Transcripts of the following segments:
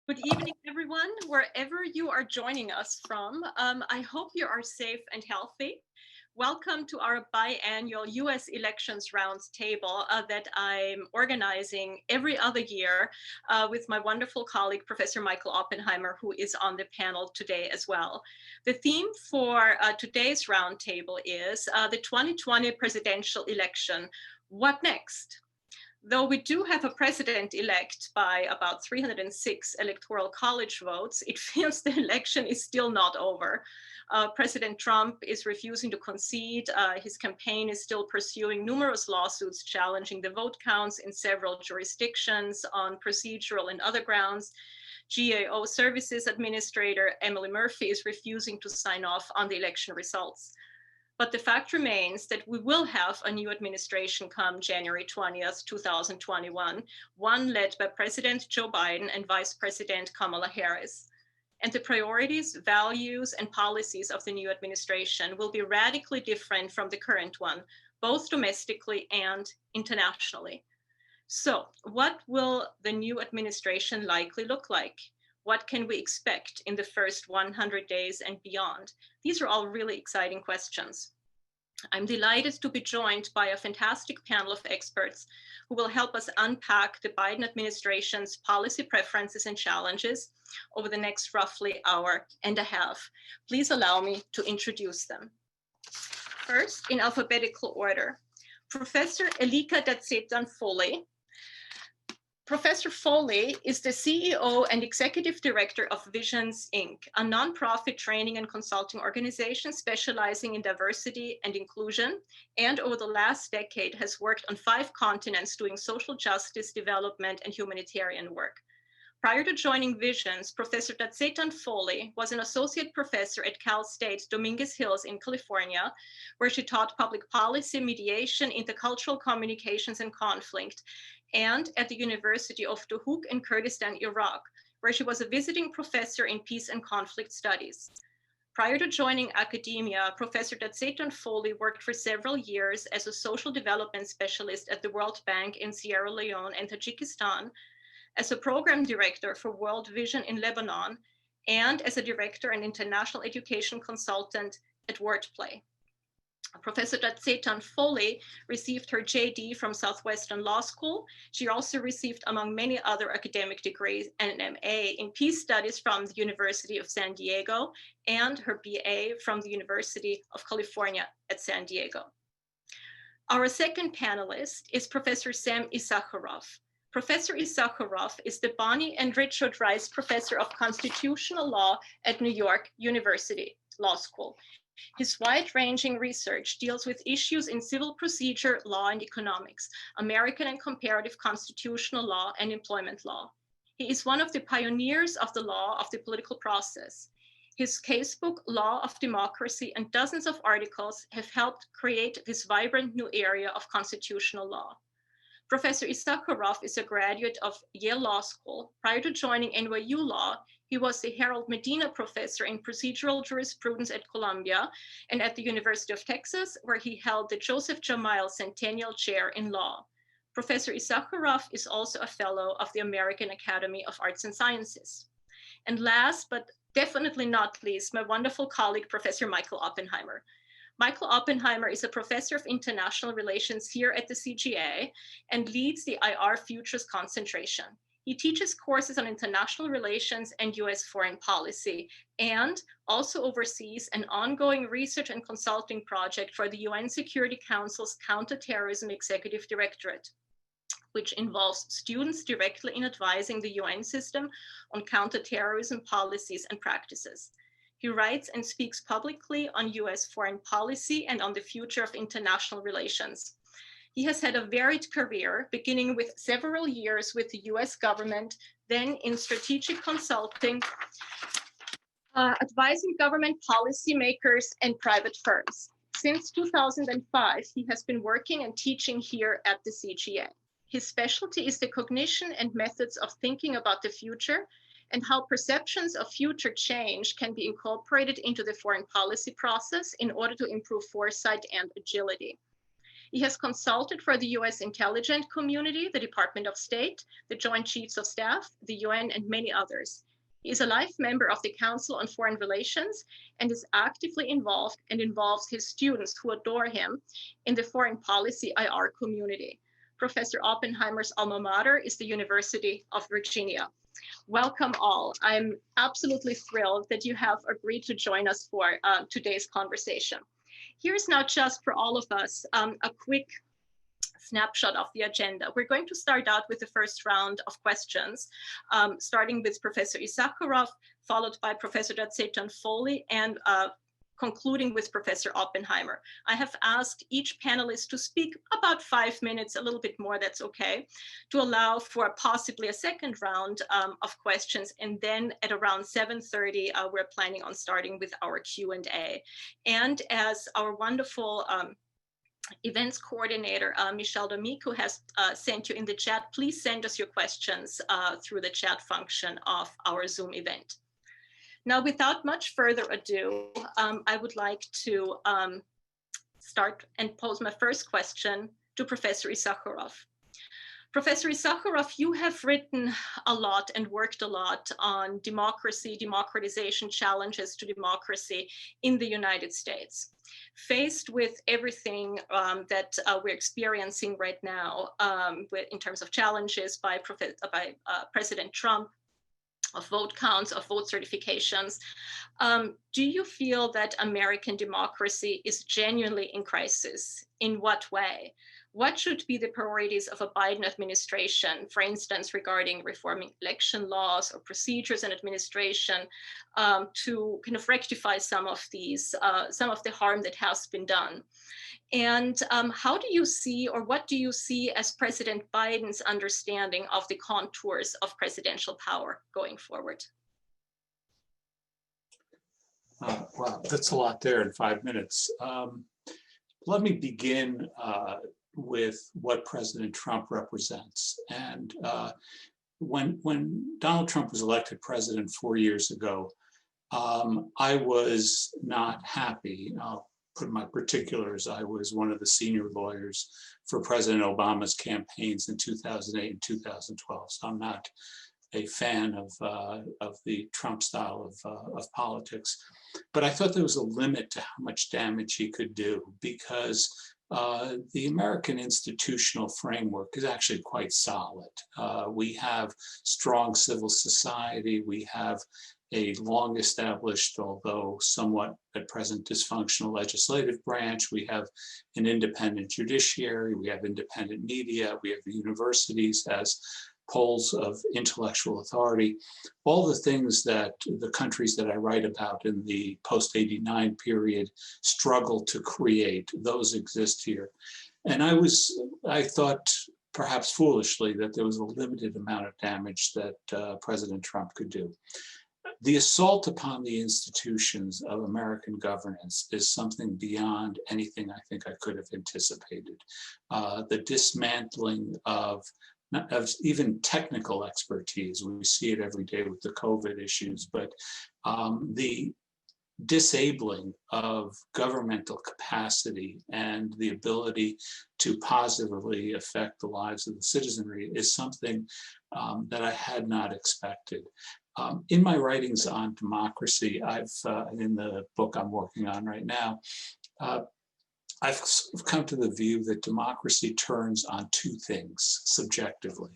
Good evening, everyone, wherever you are joining us from. I hope you are safe and healthy. Welcome to our biannual US elections roundtable that I'm organizing every other year with my wonderful colleague, Professor Michael Oppenheimer, who is on the panel today as well. The theme for today's roundtable is the 2020 presidential election. What next? Though we do have a president-elect by about 306 electoral college votes, it feels the election is still not over. President Trump is refusing to concede. His campaign is still pursuing numerous lawsuits challenging the vote counts in several jurisdictions on procedural and other grounds. GAO Services Administrator Emily Murphy is refusing to sign off on the election results. But the fact remains that we will have a new administration come January 20th, 2021, one led by President Joe Biden and Vice President Kamala Harris. And the priorities, values, and policies of the new administration will be radically different from the current one, both domestically and internationally. So, what will the new administration likely look like? What can we expect in the first 100 days and beyond? These are all really exciting questions. I'm delighted to be joined by a fantastic panel of experts who will help us unpack the Biden administration's policy preferences and challenges over the next roughly hour and a half. Please allow me to introduce them. First, in alphabetical order, Professor Elika Dadsetan-Foley. Professor Foley is the CEO and Executive Director of Visions, Inc., a nonprofit training and consulting organization specializing in diversity and inclusion, and over the last decade has worked on 5 continents doing social justice, development, and humanitarian work. Prior to joining Visions, Professor Dadsetan-Foley was an associate professor at Cal State Dominguez Hills in California, where she taught public policy, mediation, intercultural communications, and conflict, and at the University of Duhok in Kurdistan, Iraq, where she was a visiting professor in peace and conflict studies. Prior to joining academia, Professor Dadsetan-Foley worked for several years as a social development specialist at the World Bank in Sierra Leone and Tajikistan, as a program director for World Vision in Lebanon, and as a director and international education consultant at Wordplay. Professor Dadsetan-Foley received her JD from Southwestern Law School. She also received, among many other academic degrees, an MA in Peace Studies from the University of San Diego and her BA from the University of California at San Diego. Our second panelist is Professor Sam Issacharoff. Professor Issacharoff is the Bonnie and Richard Rice Professor of Constitutional Law at New York University Law School. His wide-ranging research deals with issues in civil procedure, law, and economics, American and comparative constitutional law, and employment law. He is one of the pioneers of the law of the political process. His casebook, Law of Democracy, and dozens of articles have helped create this vibrant new area of constitutional law. Professor Issacharoff is a graduate of Yale Law School. Prior to joining NYU Law, he was the Harold Medina Professor in Procedural Jurisprudence at Columbia and at the University of Texas, where he held the Joseph Jamiel Centennial Chair in Law. Professor Issacharoff is also a Fellow of the American Academy of Arts and Sciences. And last, but definitely not least, my wonderful colleague, Professor Michael Oppenheimer. Michael Oppenheimer is a professor of international relations here at the CGA and leads the IR Futures concentration. He teaches courses on international relations and US foreign policy, and also oversees an ongoing research and consulting project for the UN Security Council's Counterterrorism Executive Directorate, which involves students directly in advising the UN system on counterterrorism policies and practices. He writes and speaks publicly on US foreign policy and on the future of international relations. He has had a varied career, beginning with several years with the US government, then in strategic consulting, advising government policymakers and private firms. Since 2005, he has been working and teaching here at the CGA. His specialty is the cognition and methods of thinking about the future and how perceptions of future change can be incorporated into the foreign policy process in order to improve foresight and agility. He has consulted for the US intelligence community, the Department of State, the Joint Chiefs of Staff, the UN, and many others. He is a life member of the Council on Foreign Relations and is actively involved and involves his students who adore him in the foreign policy IR community. Professor Oppenheimer's alma mater is the University of Virginia. Welcome all. I'm absolutely thrilled that you have agreed to join us for today's conversation. Here's now just for all of us a quick snapshot of the agenda. We're going to start out with the first round of questions, starting with Professor Issacharoff, followed by Professor Dadsetan-Foley, and concluding with Professor Oppenheimer. I have asked each panelist to speak about 5 minutes, a little bit more, that's okay, to allow for possibly a second round of questions. And then at around 7:30, we're planning on starting with our Q&A. And as our wonderful events coordinator, Michelle D'Amico, has sent you in the chat, please send us your questions through the chat function of our Zoom event. Now, without much further ado, I would like to start and pose my first question to Professor Issacharoff. Professor Issacharoff, you have written a lot and worked a lot on democracy, democratization, challenges to democracy in the United States. Faced with everything that we're experiencing right now in terms of challenges by President Trump, of vote counts, of vote certifications, do you feel that American democracy is genuinely in crisis? In what way? What should be the priorities of a Biden administration, for instance, regarding reforming election laws or procedures and administration to kind of rectify some of these, some of the harm that has been done? And how do you see, or what do you see as President Biden's understanding of the contours of presidential power going forward? Wow, that's a lot there in 5 minutes. Let me begin with what President Trump represents. And when Donald Trump was elected president 4 years ago, I was not happy. I'll put my particulars. I was one of the senior lawyers for President Obama's campaigns in 2008 and 2012. So I'm not a fan of the Trump style of politics. But I thought there was a limit to how much damage he could do, because the American institutional framework is actually quite solid. We have strong civil society. We have a long-established, although somewhat at present dysfunctional legislative branch. We have an independent judiciary. We have independent media. We have the universities as poles of intellectual authority. All the things that the countries that I write about in the post-'89 period struggled to create, those exist here. And I thought, perhaps foolishly, that there was a limited amount of damage that President Trump could do. The assault upon the institutions of American governance is something beyond anything I think I could have anticipated. The dismantling of even technical expertise. We see it every day with the COVID issues, but the disabling of governmental capacity and the ability to positively affect the lives of the citizenry is something that I had not expected. In my writings on democracy, in the book I'm working on right now, I've come to the view that democracy turns on two things subjectively.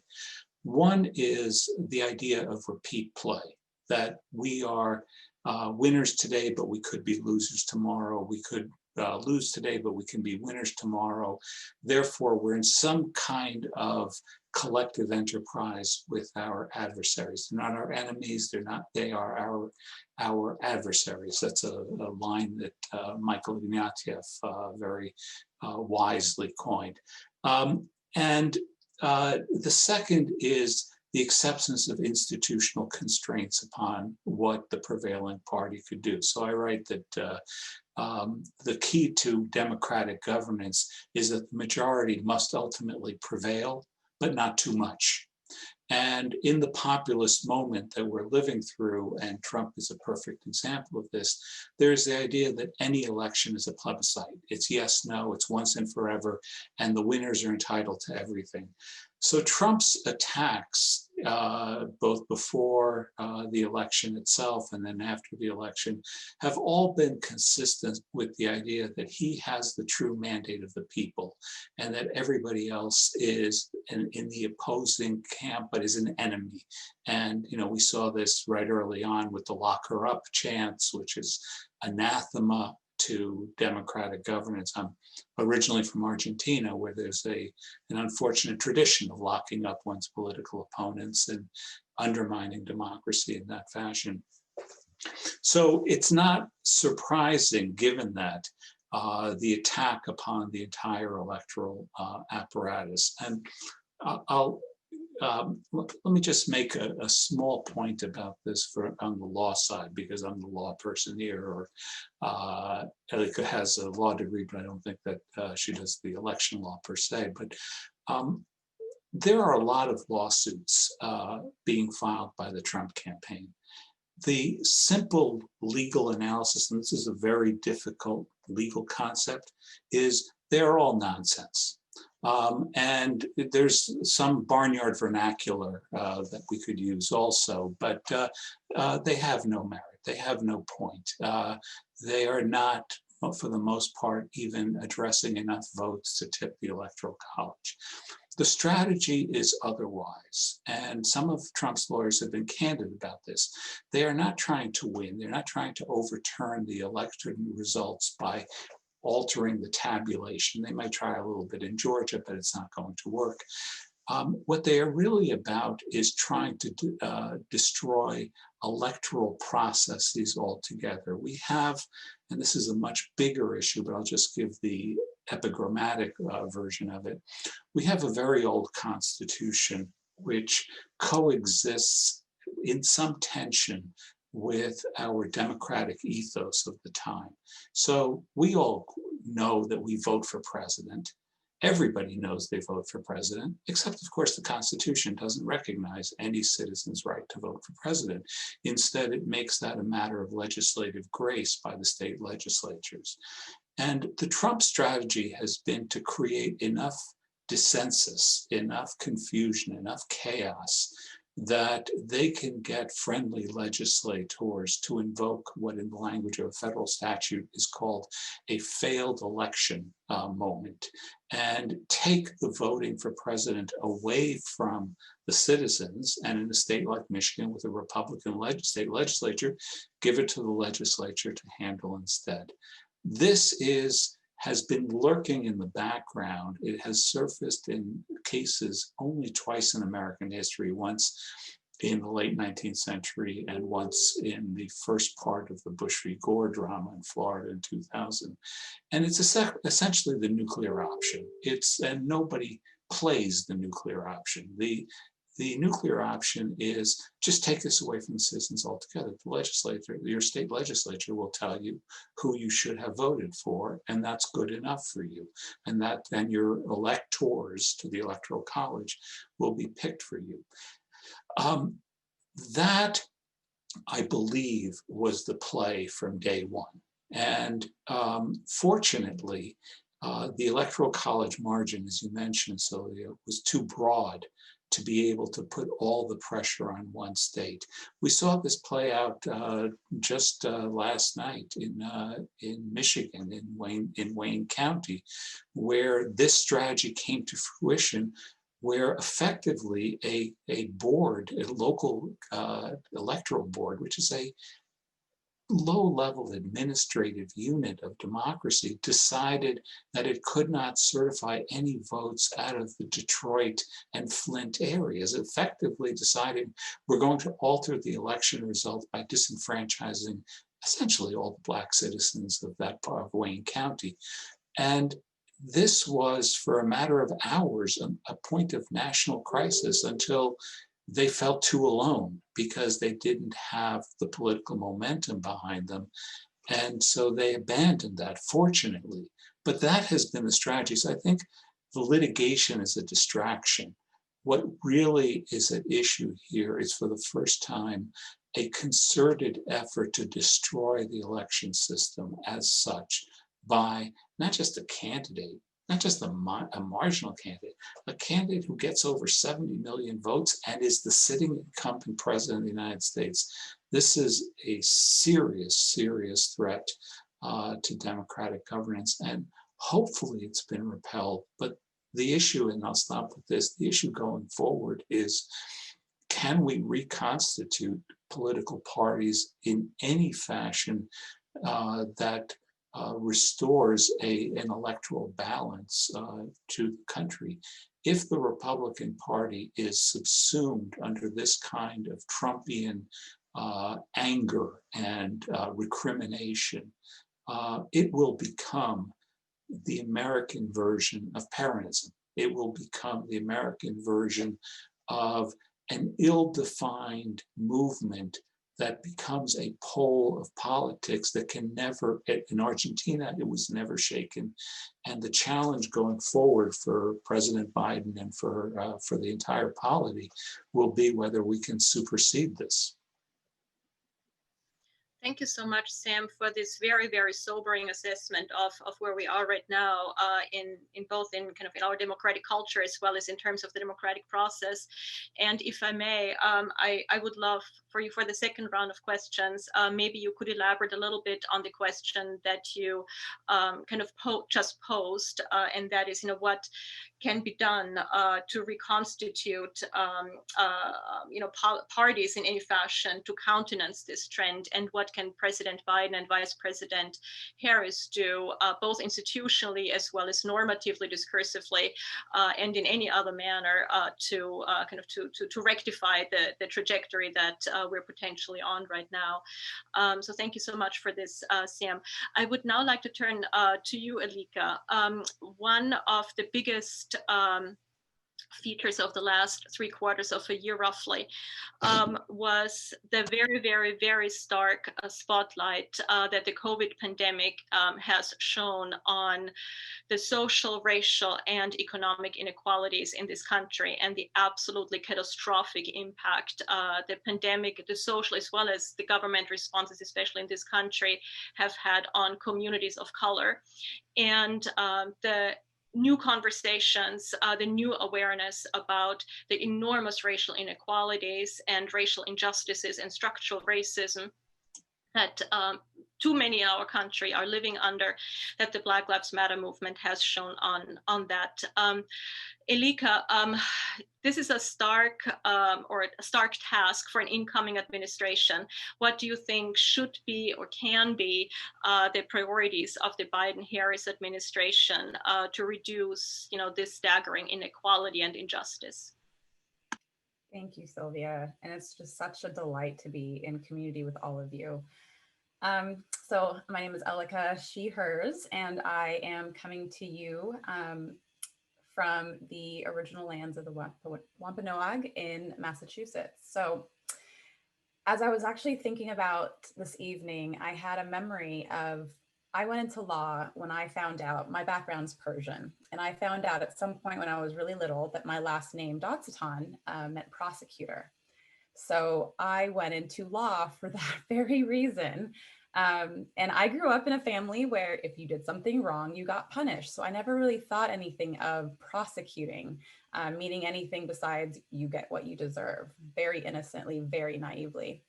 One is the idea of repeat play, that we are winners today, but we could be losers tomorrow. We could lose today, but we can be winners tomorrow. Therefore, we're in some kind of collective enterprise with our adversaries. They're not our enemies, they are our adversaries. That's a line that Michael Ignatieff very wisely coined. And the second is the acceptance of institutional constraints upon what the prevailing party could do. So I write that the key to democratic governance is that the majority must ultimately prevail, but not too much. And in the populist moment that we're living through, and Trump is a perfect example of this, there's the idea that any election is a plebiscite. It's yes, no, it's once and forever, and the winners are entitled to everything. So Trump's attacks, both before the election itself and then after the election, have all been consistent with the idea that he has the true mandate of the people, and that everybody else is in the opposing camp, but is an enemy. And we saw this right early on with the lock her up chants, which is anathema to democratic governance. I'm originally from Argentina, where there's an unfortunate tradition of locking up one's political opponents and undermining democracy in that fashion. So it's not surprising, given that, the attack upon the entire electoral apparatus. And let me just make a small point about this on the law side, because I'm the law person here, or Elika has a law degree, but I don't think that she does the election law per se. But there are a lot of lawsuits being filed by the Trump campaign. The simple legal analysis, and this is a very difficult legal concept, is they're all nonsense. And there's some barnyard vernacular that we could use also, but they have no merit. They have no point. They are not, for the most part, even addressing enough votes to tip the Electoral College. The strategy is otherwise, and some of Trump's lawyers have been candid about this. They are not trying to win. They're not trying to overturn the election results by altering the tabulation. They might try a little bit in Georgia, but it's not going to work. What they are really about is trying to destroy electoral processes altogether. We have, and this is a much bigger issue, but I'll just give the epigrammatic version of it. We have a very old constitution which coexists in some tension with our democratic ethos of the time. So we all know that we vote for president. Everybody knows they vote for president, except of course the Constitution doesn't recognize any citizen's right to vote for president. Instead, it makes that a matter of legislative grace by the state legislatures. And the Trump strategy has been to create enough dissensus, enough confusion, enough chaos that they can get friendly legislators to invoke what in the language of a federal statute is called a failed election moment, and take the voting for president away from the citizens, and in a state like Michigan with a Republican state legislature, give it to the legislature to handle instead. This has been lurking in the background. It has surfaced in cases only twice in American history, once in the late 19th century and once in the first part of the Bush v. Gore drama in Florida in 2000. And it's essentially the nuclear option. And nobody plays the nuclear option. The nuclear option is just take this away from the citizens altogether. The legislature, your state legislature, will tell you who you should have voted for, and that's good enough for you. And then your electors to the Electoral College will be picked for you. That, I believe, was the play from day one. And fortunately, the Electoral College margin, as you mentioned, Sylvia, was too broad to be able to put all the pressure on one state. We saw this play out just last night in Michigan, in Wayne County, where this strategy came to fruition, where effectively a board, a local electoral board, which is a low-level administrative unit of democracy, decided that it could not certify any votes out of the Detroit and Flint areas, effectively decided we're going to alter the election result by disenfranchising essentially all the Black citizens of that part of Wayne County. And this was, for a matter of hours, a point of national crisis until they felt too alone because they didn't have the political momentum behind them. And so they abandoned that, fortunately. But that has been the strategy. So I think the litigation is a distraction. What really is at issue here is, for the first time, a concerted effort to destroy the election system as such by not just a candidate, not just a marginal candidate, a candidate who gets over 70 million votes and is the sitting incumbent president of the United States. This is a serious, serious threat to democratic governance, and hopefully it's been repelled. But the issue, and I'll stop with this, the issue going forward is, can we reconstitute political parties in any fashion that restores an electoral balance to the country? If the Republican Party is subsumed under this kind of Trumpian anger and recrimination, it will become the American version of Peronism. It will become the American version of an ill-defined movement that becomes a pole of politics that can never, in Argentina, it was never shaken. And the challenge going forward for President Biden and for the entire polity will be whether we can supersede this. Thank you so much, Sam, for this very, very sobering assessment of where we are right now in both in kind of in our democratic culture as well as in terms of the democratic process. And if I may, I would love for you, for the second round of questions, maybe you could elaborate a little bit on the question that you kind of just posed, and that is, what can be done to reconstitute, parties in any fashion to countenance this trend, and what can President Biden and Vice President Harris do, both institutionally as well as normatively, discursively, and in any other manner to rectify the trajectory that we're potentially on right now. So thank you so much for this, Sam. I would now like to turn to you, Elika. One of the biggest features of the last 3/4 of a year roughly was the very, very, very stark spotlight that the COVID pandemic has shown on the social, racial, and economic inequalities in this country, and the absolutely catastrophic impact the pandemic, the social, as well as the government responses, especially in this country, have had on communities of color. And the new conversations, the new awareness about the enormous racial inequalities and racial injustices and structural racism that too many in our country are living under, that the Black Lives Matter movement has shown on that. Elika, this is a stark task for an incoming administration. What do you think should be or can be the priorities of the Biden-Harris administration to reduce, this staggering inequality and injustice? Thank you, Sylvia. And it's just such a delight to be in community with all of you. So my name is Elika, she, hers, and I am coming to you from the original lands of the Wampanoag in Massachusetts. So as I was actually thinking about this evening, I had a memory of, I went into law when I found out, my background's Persian, and I found out at some point when I was really little that my last name, Dadsetan, meant prosecutor. So I went into law for that very reason. And I grew up in a family where if you did something wrong, you got punished. So I never really thought anything of prosecuting, meaning anything besides you get what you deserve, very innocently, very naively.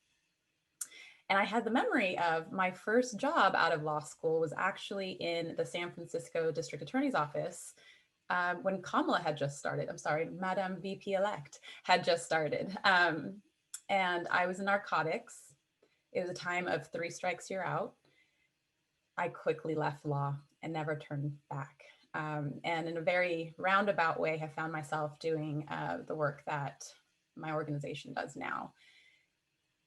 And I had the memory of my first job out of law school was actually in the San Francisco District Attorney's Office when Kamala had just started. I'm sorry, Madam VP-elect had just started. And I was in narcotics. It was a time of 3 strikes, you're out. I quickly left law and never turned back. And in a very roundabout way, have found myself doing the work that my organization does now.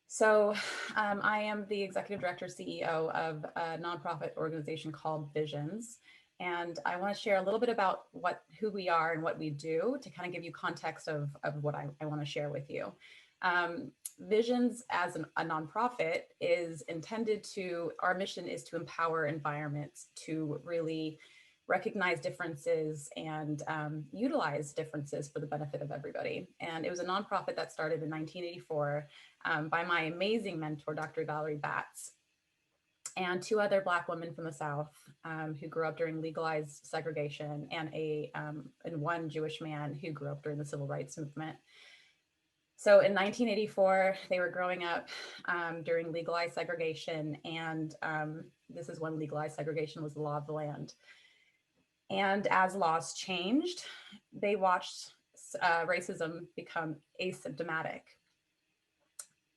So I am the executive director, CEO of a nonprofit organization called Visions. And I want to share a little bit about who we are and what we do to kind of give you context of what I want to share with you. Visions as a nonprofit is intended to, our mission is to empower environments to really recognize differences and utilize differences for the benefit of everybody. And it was a nonprofit that started in 1984 by my amazing mentor, Dr. Valerie Batts, and two other Black women from the South who grew up during legalized segregation, and one Jewish man who grew up during the Civil Rights Movement. So in 1984, they were growing up during legalized segregation, and this is when legalized segregation was the law of the land. And as laws changed, they watched racism become asymptomatic.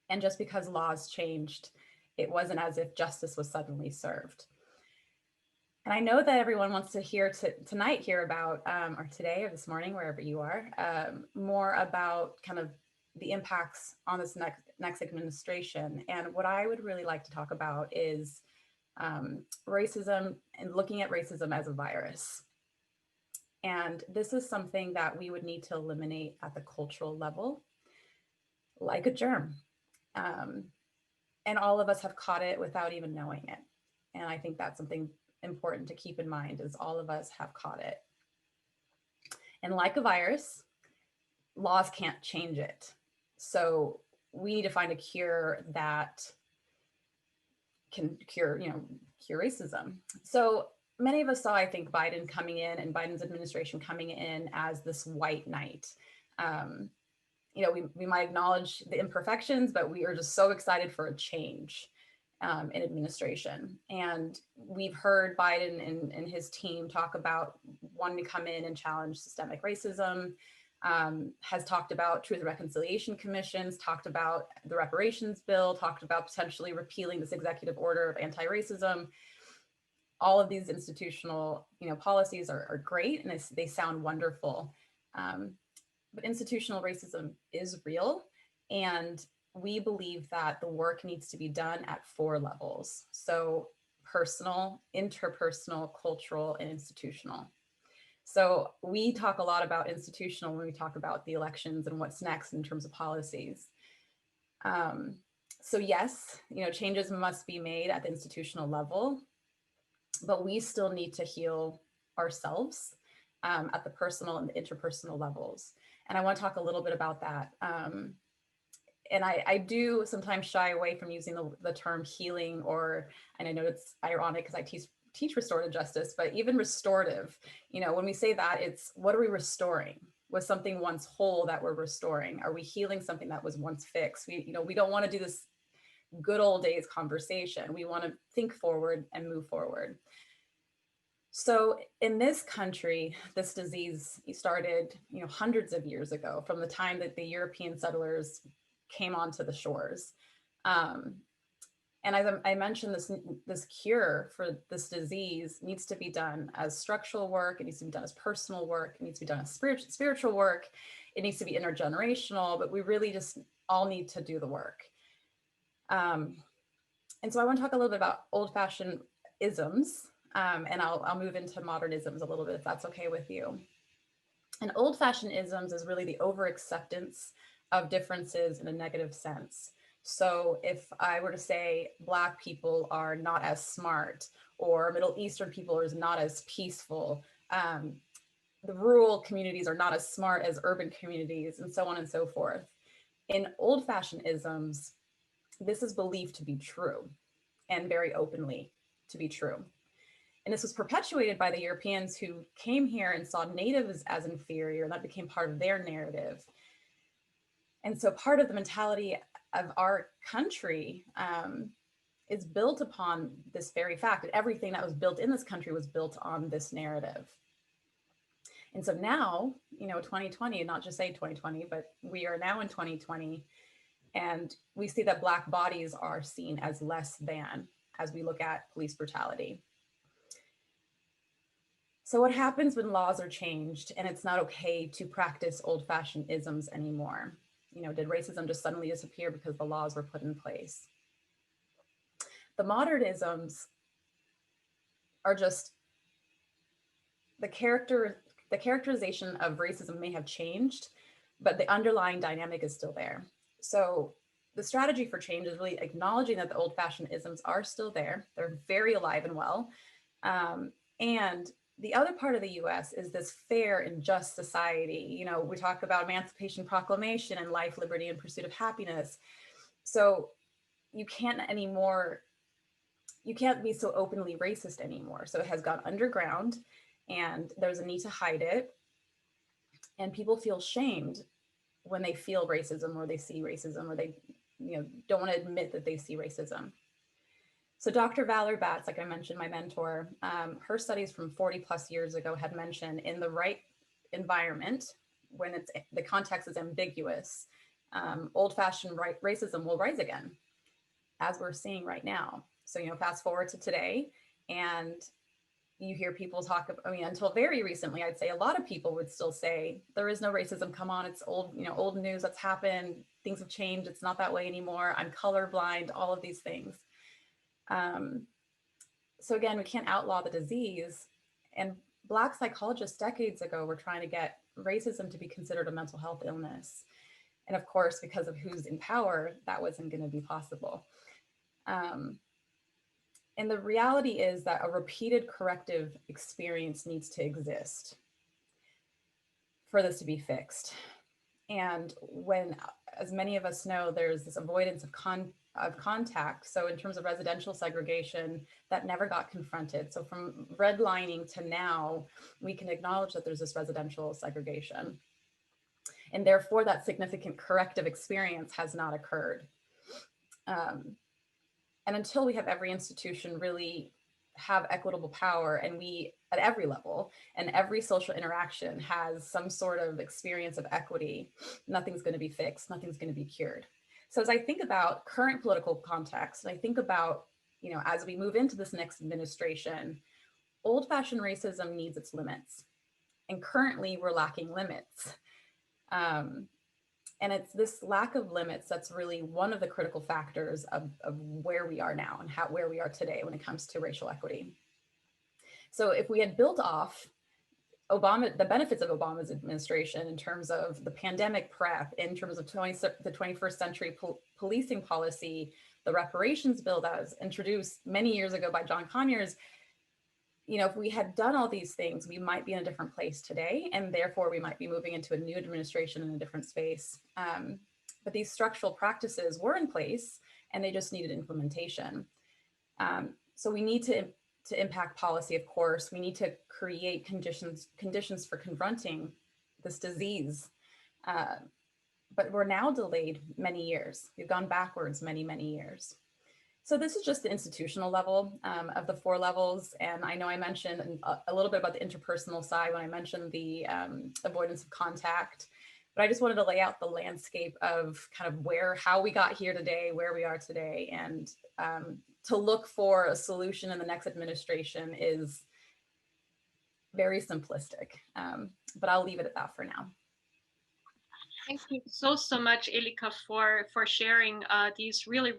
And just because laws changed, it wasn't as if justice was suddenly served. And I know that everyone wants to hear tonight hear about, or today or this morning, wherever you are, more about kind of the impacts on this next administration. And what I would really like to talk about is racism and looking at racism as a virus. And this is something that we would need to eliminate at the cultural level, like a germ. And all of us have caught it without even knowing it. And I think that's something important to keep in mind, is all of us have caught it. And like a virus, laws can't change it. So we need to find a cure that can cure racism. So many of us saw, I think, Biden coming in and Biden's administration coming in as this white knight. We might acknowledge the imperfections, but we are just so excited for a change in administration. And we've heard Biden and his team talk about wanting to come in and challenge systemic racism, has talked about Truth and Reconciliation Commissions, talked about the reparations bill, talked about potentially repealing this executive order of anti-racism. All of these institutional, policies are great, and they sound wonderful. But institutional racism is real, and we believe that the work needs to be done at 4 levels. So personal, interpersonal, cultural, and institutional. So we talk a lot about institutional when we talk about the elections and what's next in terms of policies. So yes, changes must be made at the institutional level, but we still need to heal ourselves at the personal and the interpersonal levels. And I want to talk a little bit about that. And I do sometimes shy away from using the term healing, and I know it's ironic because I teach restorative justice, but even restorative, when we say that, it's what are we restoring? Was something once whole that we're restoring? Are we healing something that was once fixed? We don't want to do this good old days conversation. We want to think forward and move forward. So in this country, this disease started, hundreds of years ago, from the time that the European settlers came onto the shores. And as I mentioned, this cure for this disease needs to be done as structural work. It needs to be done as personal work. It needs to be done as spiritual work. It needs to be intergenerational, but we really just all need to do the work. And so I want to talk a little bit about old-fashioned isms, and I'll move into modern isms a little bit, if that's okay with you. And old-fashioned isms is really the over-acceptance of differences in a negative sense. So if I were to say Black people are not as smart, or Middle Eastern people are not as peaceful, the rural communities are not as smart as urban communities, and so on and so forth. In old-fashioned isms, this is believed to be true, and very openly to be true. And this was perpetuated by the Europeans who came here and saw natives as inferior, and that became part of their narrative. And so part of the mentality of our country is built upon this very fact, that everything that was built in this country was built on this narrative. And so now, 2020, not just say 2020, but we are now in 2020, and we see that Black bodies are seen as less than as we look at police brutality. So what happens when laws are changed and it's not okay to practice old-fashioned isms anymore? Did racism just suddenly disappear because the laws were put in place? The modern isms are just the characterization of racism may have changed, but the underlying dynamic is still there. So the strategy for change is really acknowledging that the old-fashioned isms are still there. They're very alive and well. And the other part of the US is this fair and just society. You know, we talk about Emancipation Proclamation and life, liberty, and pursuit of happiness. So you can't anymore, you can't be so openly racist anymore. So it has gone underground and there's a need to hide it. And people feel shamed when they feel racism or they see racism or they, you know, don't want to admit that they see racism. So Dr. Valor Batts, like I mentioned, my mentor, her studies from 40 plus years ago had mentioned in the right environment, when it's the context is ambiguous, old-fashioned racism will rise again, as we're seeing right now. So, you know, fast forward to today, and you hear people talk about, I mean, until very recently, I'd say a lot of people would still say, there is no racism, come on, it's old, you know, old news that's happened, things have changed, it's not that way anymore, I'm colorblind, all of these things. So again, we can't outlaw the disease. And Black psychologists decades ago were trying to get racism to be considered a mental health illness. And of course, because of who's in power, that wasn't going to be possible. And the reality is that a repeated corrective experience needs to exist for this to be fixed. And when, as many of us know, there's this avoidance of contact. So in terms of residential segregation, that never got confronted. So from redlining to now, we can acknowledge that there's this residential segregation. And therefore that significant corrective experience has not occurred. And until we have every institution really have equitable power, and we, at every level and every social interaction has some sort of experience of equity, nothing's going to be fixed, nothing's going to be cured. So as I think about current political context, and I think about, you know, as we move into this next administration, old-fashioned racism needs its limits. And currently we're lacking limits. And it's this lack of limits that's really one of the critical factors of where we are now and where we are today when it comes to racial equity. So if we had built off the benefits of Obama's administration in terms of the pandemic prep, in terms of the 21st century policing policy, the reparations bill that was introduced many years ago by John Conyers, you know, if we had done all these things, we might be in a different place today, and therefore we might be moving into a new administration in a different space. But these structural practices were in place, and they just needed implementation. So we need to impact policy, of course. We need to create conditions for confronting this disease. But we're now delayed many years. We've gone backwards many, many years. So this is just the institutional level of the 4 levels. And I know I mentioned a little bit about the interpersonal side when I mentioned the avoidance of contact, but I just wanted to lay out the landscape of kind of how we got here today, where we are today, and to look for a solution in the next administration is very simplistic, but I'll leave it at that for now. Thank you so much, Elika, for sharing these really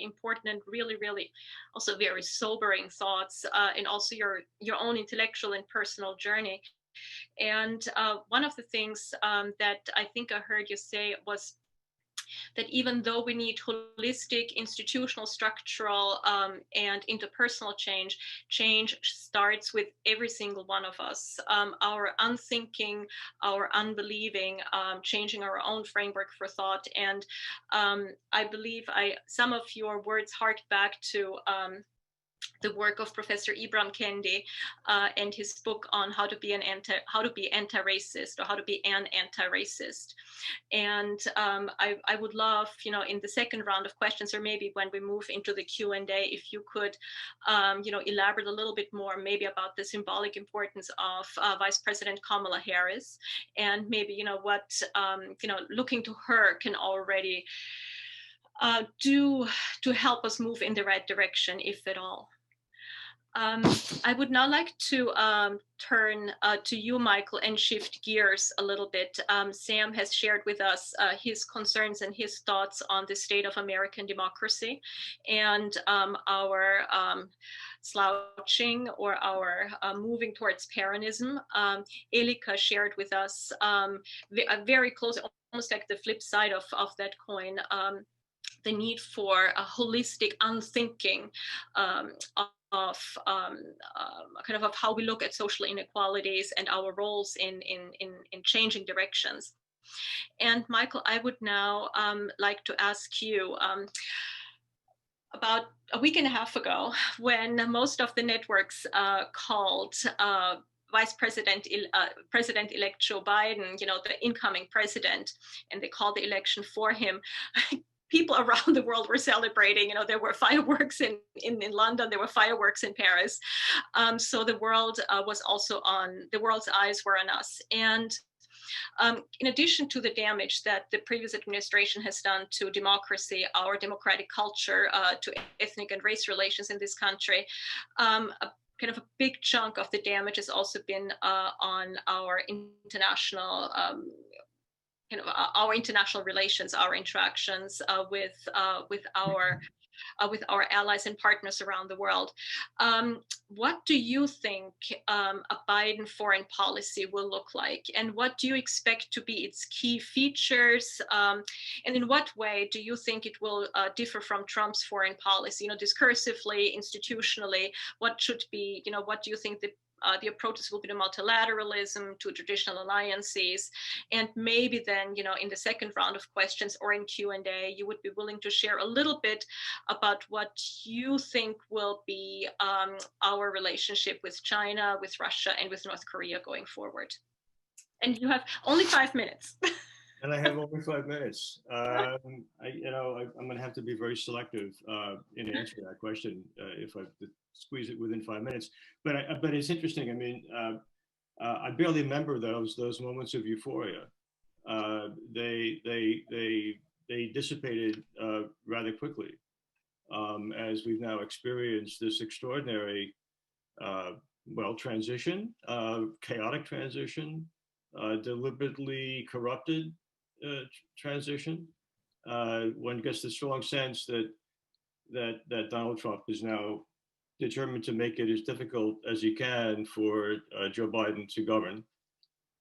important and really also very sobering thoughts, and also your own intellectual and personal journey. And one of the things that I think I heard you say was that even though we need holistic, institutional, structural, and interpersonal change starts with every single one of us. Our unthinking, our unbelieving, changing our own framework for thought. And I believe some of your words hark back to the work of Professor Ibram Kendi and his book on how to be anti-racist, or how to be an anti-racist. And I would love, you know, in the second round of questions, or maybe when we move into the Q&A, if you could, you know, elaborate a little bit more, maybe about the symbolic importance of Vice President Kamala Harris, and maybe, you know, what, you know, looking to her can already do to help us move in the right direction, if at all. I would now like to turn to you, Michael, and shift gears a little bit. Sam has shared with us his concerns and his thoughts on the state of American democracy, and our slouching, or our moving towards Peronism. Elika shared with us a very close, almost like the flip side of that coin, the need for a holistic unthinking of kind of how we look at social inequalities and our roles in changing directions. And Michael, I would now like to ask you, about a week and a half ago, when most of the networks called President-elect Joe Biden, the incoming president, and they called the election for him, people around the world were celebrating. There were fireworks in London, there were fireworks in Paris. So the world was also the world's eyes were on us. And in addition to the damage that the previous administration has done to democracy, our democratic culture, to ethnic and race relations in this country, kind of a big chunk of the damage has also been on our international our international relations, our interactions with our allies and partners around the world. What do you think a Biden foreign policy will look like? And what do you expect to be its key features? And in what way do you think it will differ from Trump's foreign policy? Discursively, institutionally, what should be, what do you think the approaches will be to multilateralism, to traditional alliances, and maybe then, in the second round of questions or in Q&A, you would be willing to share a little bit about what you think will be our relationship with China, with Russia, and with North Korea going forward. And you have only 5 minutes. And I have only 5 minutes. I'm going to have to be very selective in answering that question if I squeeze it within 5 minutes. But it's interesting. I mean, I barely remember those moments of euphoria. They dissipated rather quickly as we've now experienced this extraordinary, transition, chaotic transition, deliberately corrupted transition. One gets the strong sense that Donald Trump is now determined to make it as difficult as he can for Joe Biden to govern.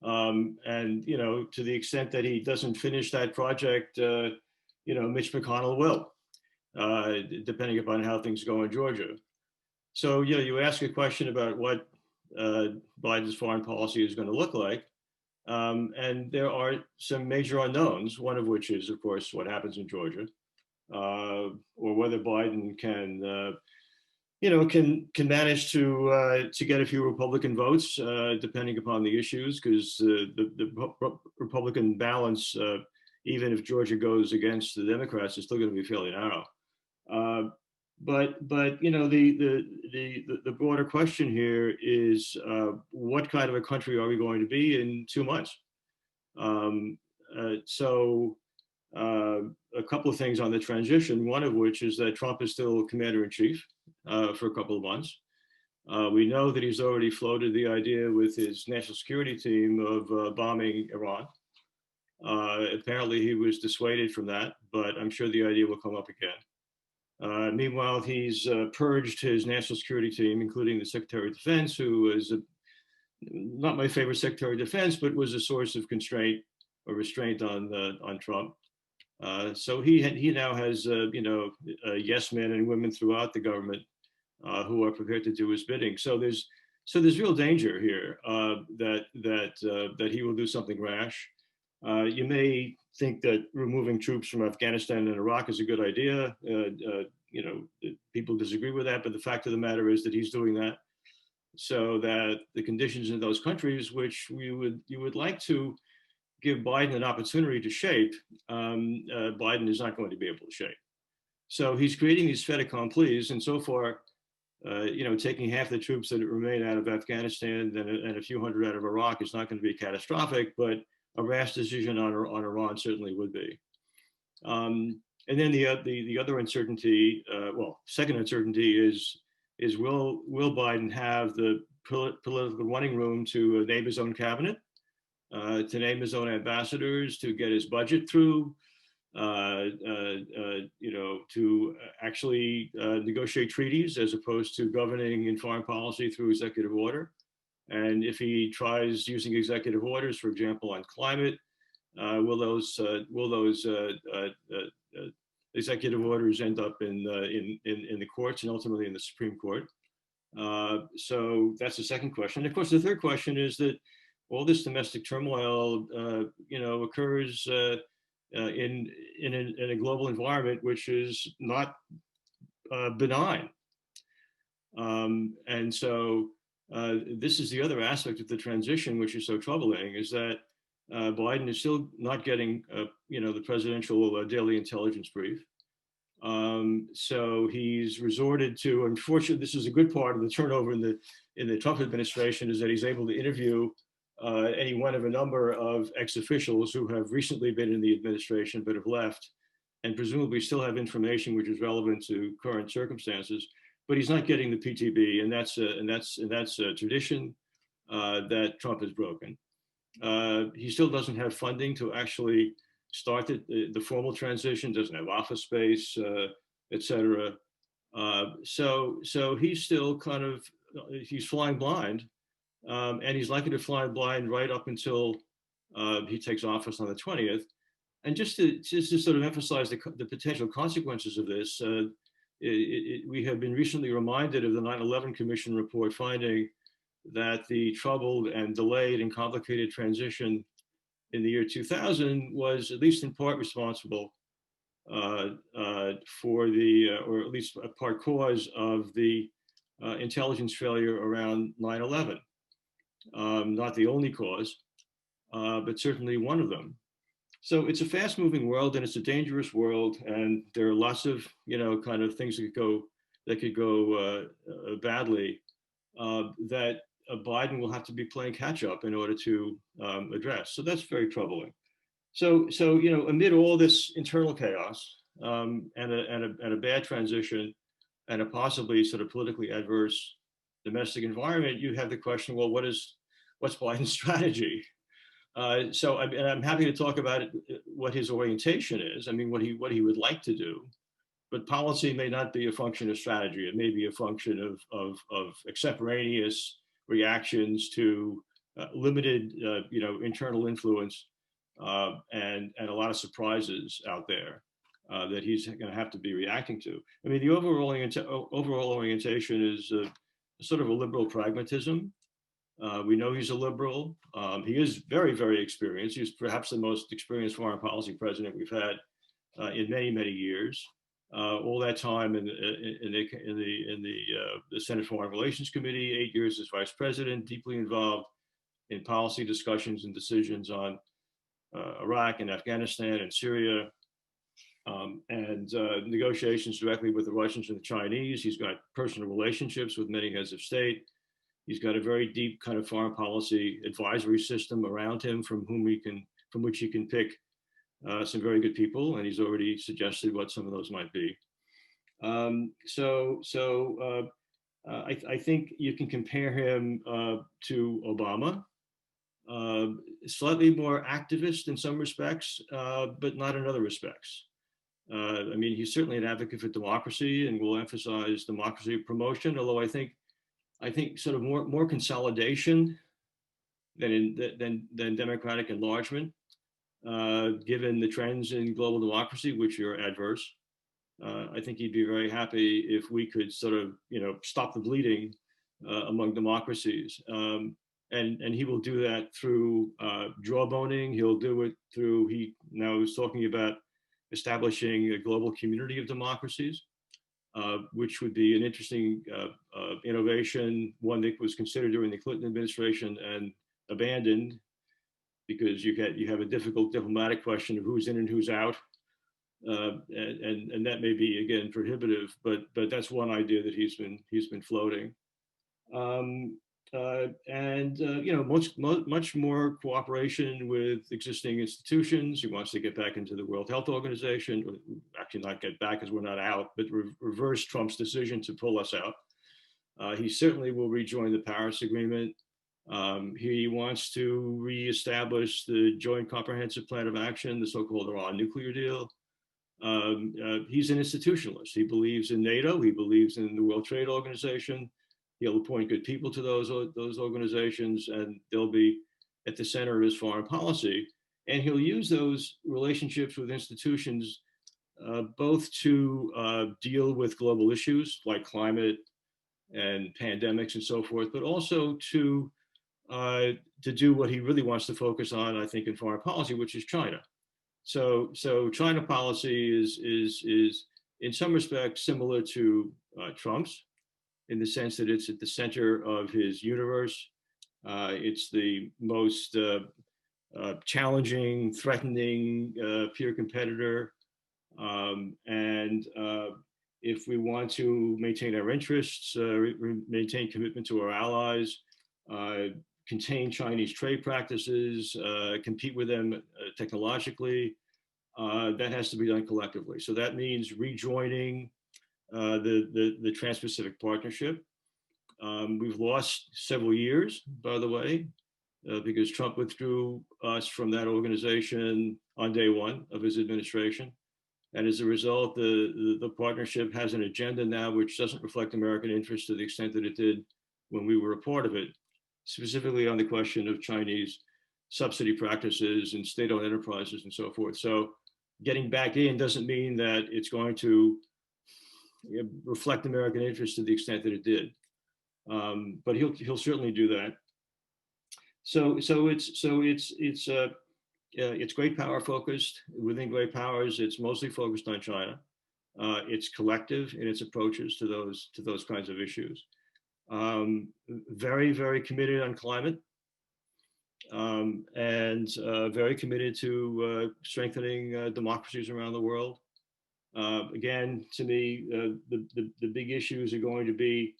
And to the extent that he doesn't finish that project, Mitch McConnell will, depending upon how things go in Georgia. So you ask a question about what Biden's foreign policy is going to look like. And there are some major unknowns, one of which is, of course, what happens in Georgia, or whether Biden can manage to get a few Republican votes, depending upon the issues, because the Republican balance, even if Georgia goes against the Democrats, is still going to be fairly narrow. But the broader question here is what kind of a country are we going to be in 2 months? So a couple of things on the transition, one of which is that Trump is still commander-in-chief for a couple of months. We know that he's already floated the idea with his national security team of bombing Iran. Apparently he was dissuaded from that, but I'm sure the idea will come up again. Meanwhile, he's purged his national security team, including the Secretary of Defense, who is not my favorite Secretary of Defense, but was a source of constraint or restraint on Trump. So he now has yes men and women throughout the government who are prepared to do his bidding. So there's real danger here that he will do something rash. You may think that removing troops from Afghanistan and Iraq is a good idea. People disagree with that, but the fact of the matter is that he's doing that so that the conditions in those countries, which you would like to give Biden an opportunity to shape, Biden is not going to be able to shape. So he's creating these fait accomplis, and so far, taking half the troops that remain out of Afghanistan and a few hundred out of Iraq is not going to be catastrophic, but a rash decision on Iran certainly would be. And then the other uncertainty, second uncertainty is will Biden have the political running room to name his own cabinet, to name his own ambassadors, to get his budget through, to actually negotiate treaties as opposed to governing in foreign policy through executive order. And if he tries using executive orders, for example, on climate, will those executive orders end up in the courts and ultimately in the Supreme Court. So that's the second question. And of course, the third question is that all this domestic turmoil, occurs in a global environment which is not benign. And so this is the other aspect of the transition, which is so troubling, is that Biden is still not getting, the presidential daily intelligence brief. So he's resorted to, unfortunately, this is a good part of the turnover in the Trump administration, is that he's able to interview any one of a number of ex-officials who have recently been in the administration but have left, and presumably still have information which is relevant to current circumstances. But he's not getting the PTB, and that's a tradition that Trump has broken. He still doesn't have funding to actually start the formal transition, doesn't have office space, et cetera. So he's still he's flying blind, and he's likely to fly blind right up until he takes office on the 20th. And just to sort of emphasize the potential consequences of this, we have been recently reminded of the 9/11 Commission report finding that the troubled and delayed and complicated transition in the year 2000 was at least in part responsible for or at least a part cause of the intelligence failure around 9/11. Not the only cause, but certainly one of them. So it's a fast-moving world, and it's a dangerous world, and there are lots of kind of things that could go badly that Biden will have to be playing catch-up in order to address. So that's very troubling. So amid all this internal chaos and a bad transition and a possibly sort of politically adverse domestic environment, you have the question: well, what's Biden's strategy? So I'm happy to talk about what his orientation is. I mean, what he would like to do, but policy may not be a function of strategy. It may be a function of extemporaneous reactions to limited, internal influence and a lot of surprises out there that he's going to have to be reacting to. I mean, the overall orientation is sort of a liberal pragmatism. We know he's a liberal. He is very, very experienced. He's perhaps the most experienced foreign policy president we've had in many, many years. All that time in the Senate Foreign Relations Committee, 8 years as vice president, deeply involved in policy discussions and decisions on Iraq and Afghanistan and Syria, and negotiations directly with the Russians and the Chinese. He's got personal relationships with many heads of state. He's got a very deep kind of foreign policy advisory system around him from which he can pick some very good people, and he's already suggested what some of those might be. I think you can compare him to Obama, slightly more activist in some respects, but not in other respects. I mean, he's certainly an advocate for democracy and will emphasize democracy promotion, although I think sort of more consolidation than democratic enlargement, given the trends in global democracy, which are adverse. I think he'd be very happy if we could sort of, stop the bleeding among democracies. And he will do that through jawboning. He'll do it through, he now is talking about establishing a global community of democracies, which would be an interesting innovation, one that was considered during the Clinton administration and abandoned, because you have a difficult diplomatic question of who's in and who's out, and that may be again prohibitive, but that's one idea that he's been floating, much more cooperation with existing institutions. He wants to get back into the World Health Organization, or actually not get back because we're not out, but reverse Trump's decision to pull us out. He certainly will rejoin the Paris Agreement. He wants to reestablish the Joint Comprehensive Plan of Action, the so-called Iran nuclear deal. He's an institutionalist. He believes in NATO. He believes in the World Trade Organization. He'll appoint good people to those organizations, and they'll be at the center of his foreign policy. And he'll use those relationships with institutions both to deal with global issues like climate and pandemics and so forth, but also to do what he really wants to focus on, I think, in foreign policy, which is China. So China policy is in some respects similar to Trump's, in the sense that it's at the center of his universe. It's the most challenging, threatening peer competitor. And if we want to maintain our interests, maintain commitment to our allies, contain Chinese trade practices, compete with them technologically, that has to be done collectively. So that means rejoining the Trans-Pacific Partnership. We've lost several years, by the way, because Trump withdrew us from that organization on day one of his administration. And as a result, the partnership has an agenda now which doesn't reflect American interests to the extent that it did when we were a part of it, specifically on the question of Chinese subsidy practices and state-owned enterprises and so forth. So getting back in doesn't mean that it's going to reflect American interests to the extent that it did. But he'll certainly do that. So it's great power focused. Within great powers, it's mostly focused on China. It's collective in its approaches to those kinds of issues. Very, very committed on climate, and very committed to strengthening democracies around the world. Again, to me, the big issues are going to be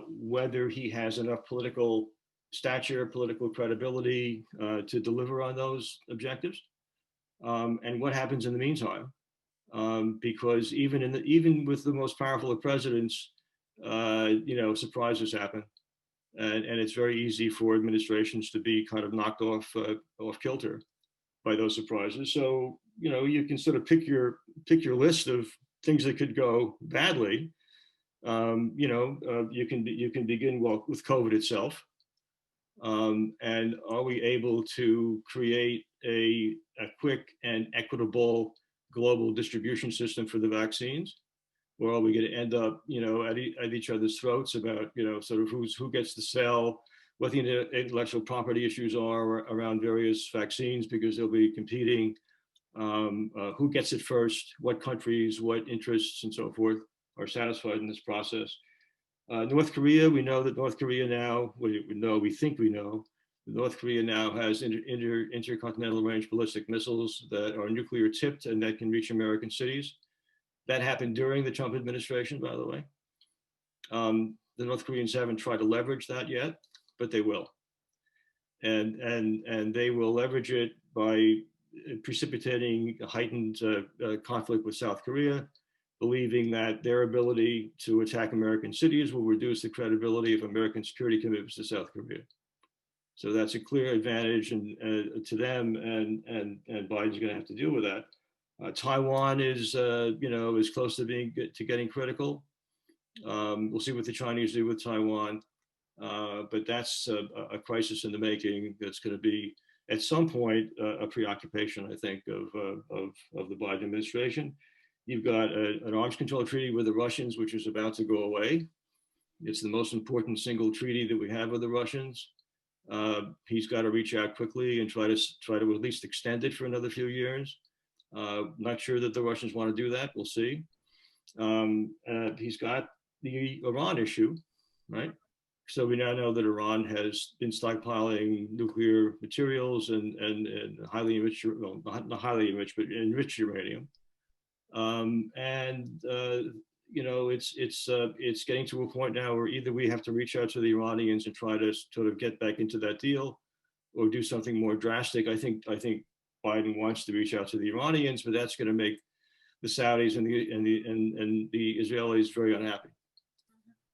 whether he has enough political stature, political credibility to deliver on those objectives, and what happens in the meantime. Because even with the most powerful of presidents, surprises happen, and it's very easy for administrations to be kind of knocked off kilter by those surprises. So you can sort of pick your list of things that could go badly. You can begin with COVID itself. And are we able to create a quick and equitable global distribution system for the vaccines? Or are we going to end up, at each other's throats about, sort of who gets to sell, what the intellectual property issues are around various vaccines, because they'll be competing, who gets it first, what countries, what interests, and so forth are satisfied in this process. North Korea, we know that North Korea now, we think we know, North Korea now has intercontinental range ballistic missiles that are nuclear tipped and that can reach American cities. That happened during the Trump administration, by the way. The North Koreans haven't tried to leverage that yet, but they will. And they will leverage it by precipitating a heightened conflict with South Korea, believing that their ability to attack American cities will reduce the credibility of American security commitments to South Korea. So that's a clear advantage to them, and Biden's going to have to deal with that. Taiwan is, is close to getting critical. We'll see what the Chinese do with Taiwan, but that's a crisis in the making. That's going to be at some point a preoccupation, I think, of the Biden administration. You've got an arms control treaty with the Russians, which is about to go away. It's the most important single treaty that we have with the Russians. He's got to reach out quickly and try to at least extend it for another few years. Not sure that the Russians want to do that. We'll see. He's got the Iran issue, right? So we now know that Iran has been stockpiling nuclear materials and highly enriched, well, not highly enriched, but enriched uranium. It's getting to a point now where either we have to reach out to the Iranians and try to sort of get back into that deal, or do something more drastic. I think Biden wants to reach out to the Iranians, but that's going to make the Saudis and the Israelis very unhappy.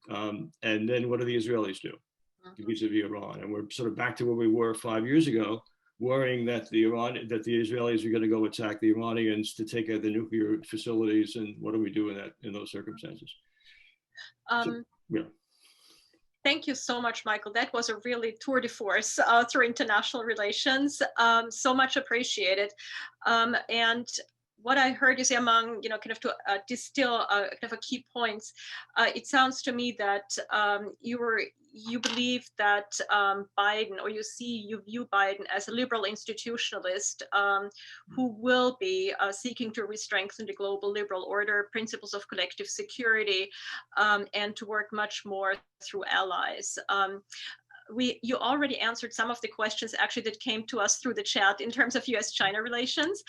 And then what do the Israelis do vis-a-vis Iran? And we're sort of back to where we were 5 years ago, worrying that the Israelis are going to go attack the Iranians to take out the nuclear facilities. And what do we do in those circumstances? Yeah. Thank you so much, Michael. That was a really tour de force through international relations. So much appreciated. And what I heard you say among, kind of to distill kind of a key points, it sounds to me that you believe that Biden, or you view Biden as a liberal institutionalist who will be seeking to re-strengthen the global liberal order, principles of collective security, and to work much more through allies. You already answered some of the questions actually that came to us through the chat in terms of US-China relations.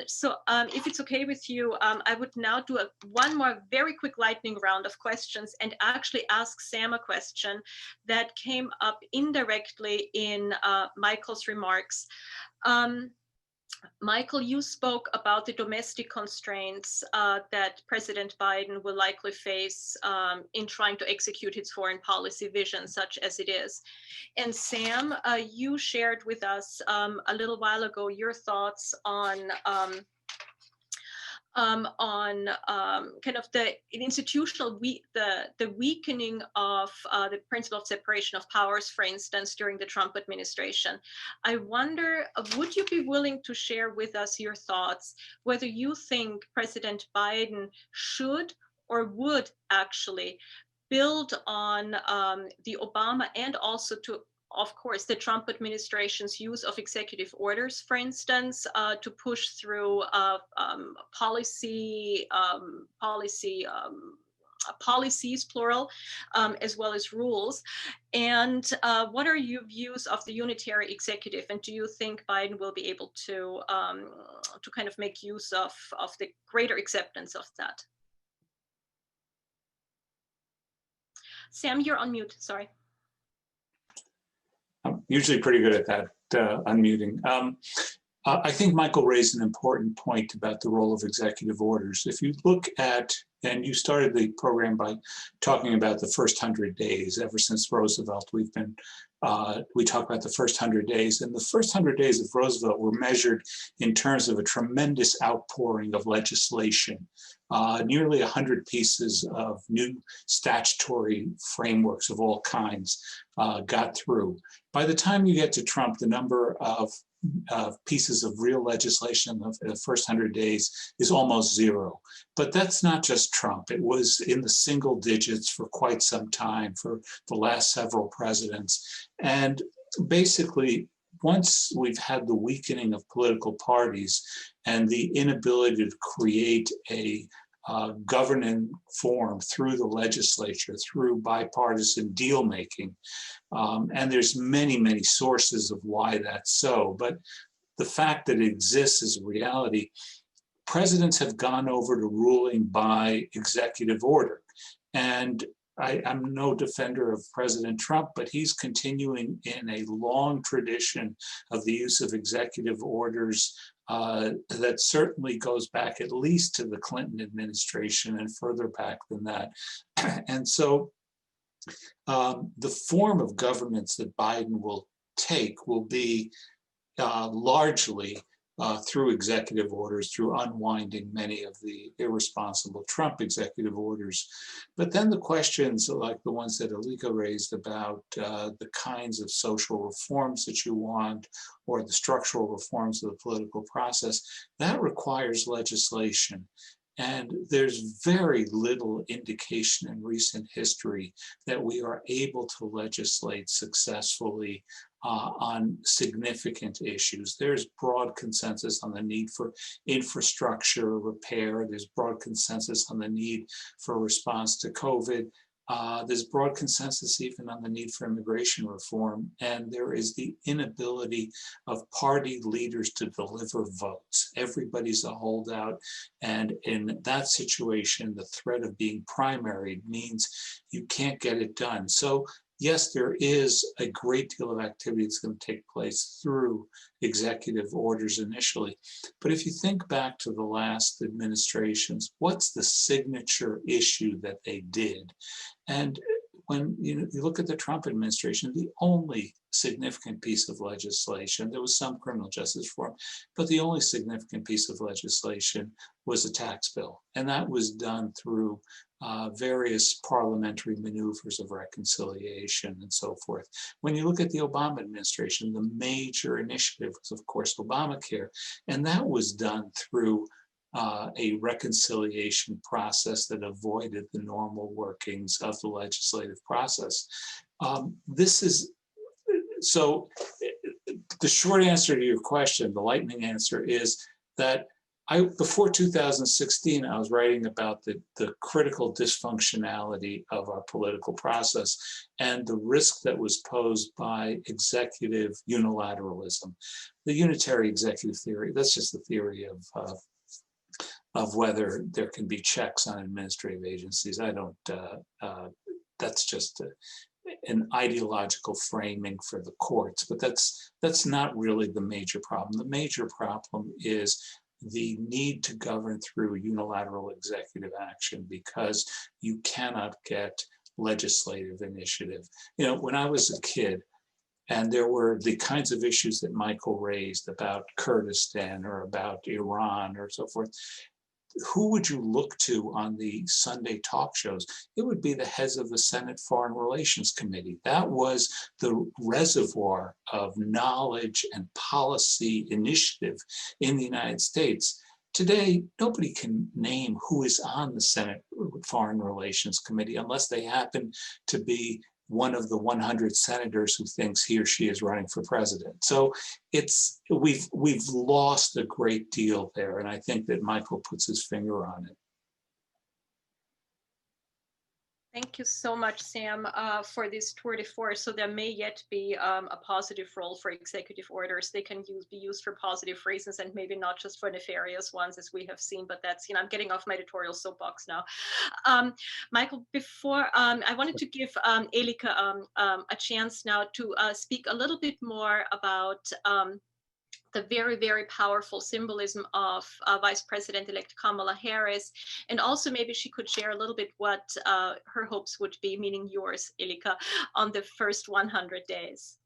So if it's okay with you, I would now do one more very quick lightning round of questions and actually ask Sam a question that came up indirectly in Michael's remarks. Michael, you spoke about the domestic constraints that President Biden will likely face in trying to execute his foreign policy vision, such as it is. And Sam, you shared with us a little while ago your thoughts on kind of the institutional, the weakening of the principle of separation of powers, for instance, during the Trump administration. I wonder, would you be willing to share with us your thoughts, whether you think President Biden should or would actually build on the Obama and also of course, the Trump administration's use of executive orders, for instance, to push through policies, plural, as well as rules. And what are your views of the unitary executive? And do you think Biden will be able to kind of make use of the greater acceptance of that? Sam, you're on mute, sorry. I'm usually pretty good at that, unmuting. I think Michael raised an important point about the role of executive orders. If you look at, and you started the program by talking about the first 100 days, ever since Roosevelt, we talk about the first 100 days, and the first 100 days of Roosevelt were measured in terms of a tremendous outpouring of legislation. Nearly 100 pieces of new statutory frameworks of all kinds got through. By the time you get to Trump, the number of pieces of real legislation of the first 100 days is almost zero. But that's not just Trump. It was in the single digits for quite some time, for the last several presidents. And basically, once we've had the weakening of political parties and the inability to create a governing form through the legislature, through bipartisan deal making, and there's many, many sources of why that's so, but the fact that it exists is a reality. Presidents have gone over to ruling by executive order, and I'm no defender of President Trump, but he's continuing in a long tradition of the use of executive orders that certainly goes back at least to the Clinton administration and further back than that. And so the form of governance that Biden will take will be largely through executive orders, through unwinding many of the irresponsible Trump executive orders. But then the questions like the ones that Elika raised about the kinds of social reforms that you want, or the structural reforms of the political process, that requires legislation. And there's very little indication in recent history that we are able to legislate successfully on significant issues. There's broad consensus on the need for infrastructure repair. There's broad consensus on the need for response to COVID. There's broad consensus even on the need for immigration reform, and there is the inability of party leaders to deliver votes. Everybody's a holdout, and in that situation, the threat of being primaried means you can't get it done. So yes, there is a great deal of activity that's going to take place through executive orders initially. But if you think back to the last administrations, what's the signature issue that they did? And when you look at the Trump administration, the only significant piece of legislation, there was some criminal justice reform, but the only significant piece of legislation was a tax bill. And that was done through various parliamentary maneuvers of reconciliation and so forth. When you look at the Obama administration, the major initiative was, of course, Obamacare, and that was done through a reconciliation process that avoided the normal workings of the legislative process. This is, so the short answer to your question, the lightning answer is that before 2016, I was writing about the critical dysfunctionality of our political process and the risk that was posed by executive unilateralism. The unitary executive theory, that's just the theory of whether there can be checks on administrative agencies. I don't, that's just an ideological framing for the courts, but that's not really the major problem. The major problem is the need to govern through unilateral executive action because you cannot get legislative initiative. You know, when I was a kid, and there were the kinds of issues that Michael raised about Kurdistan or about Iran or so forth, who would you look to on the Sunday talk shows? It would be the heads of the Senate Foreign Relations Committee. That was the reservoir of knowledge and policy initiative in the United States. Today, nobody can name who is on the Senate Foreign Relations Committee unless they happen to be one of the 100 senators who thinks he or she is running for president. So we've lost a great deal there, and I think that Michael puts his finger on it. Thank you so much, Sam, for this tour de force. So there may yet be a positive role for executive orders. They can be used for positive reasons and maybe not just for nefarious ones, as we have seen. But that's, I'm getting off my editorial soapbox now. Michael, before I wanted to give Elika a chance now to speak a little bit more about the very, very powerful symbolism of Vice President-elect Kamala Harris. And also maybe she could share a little bit what her hopes would be, meaning yours, Elika, on the first 100 days.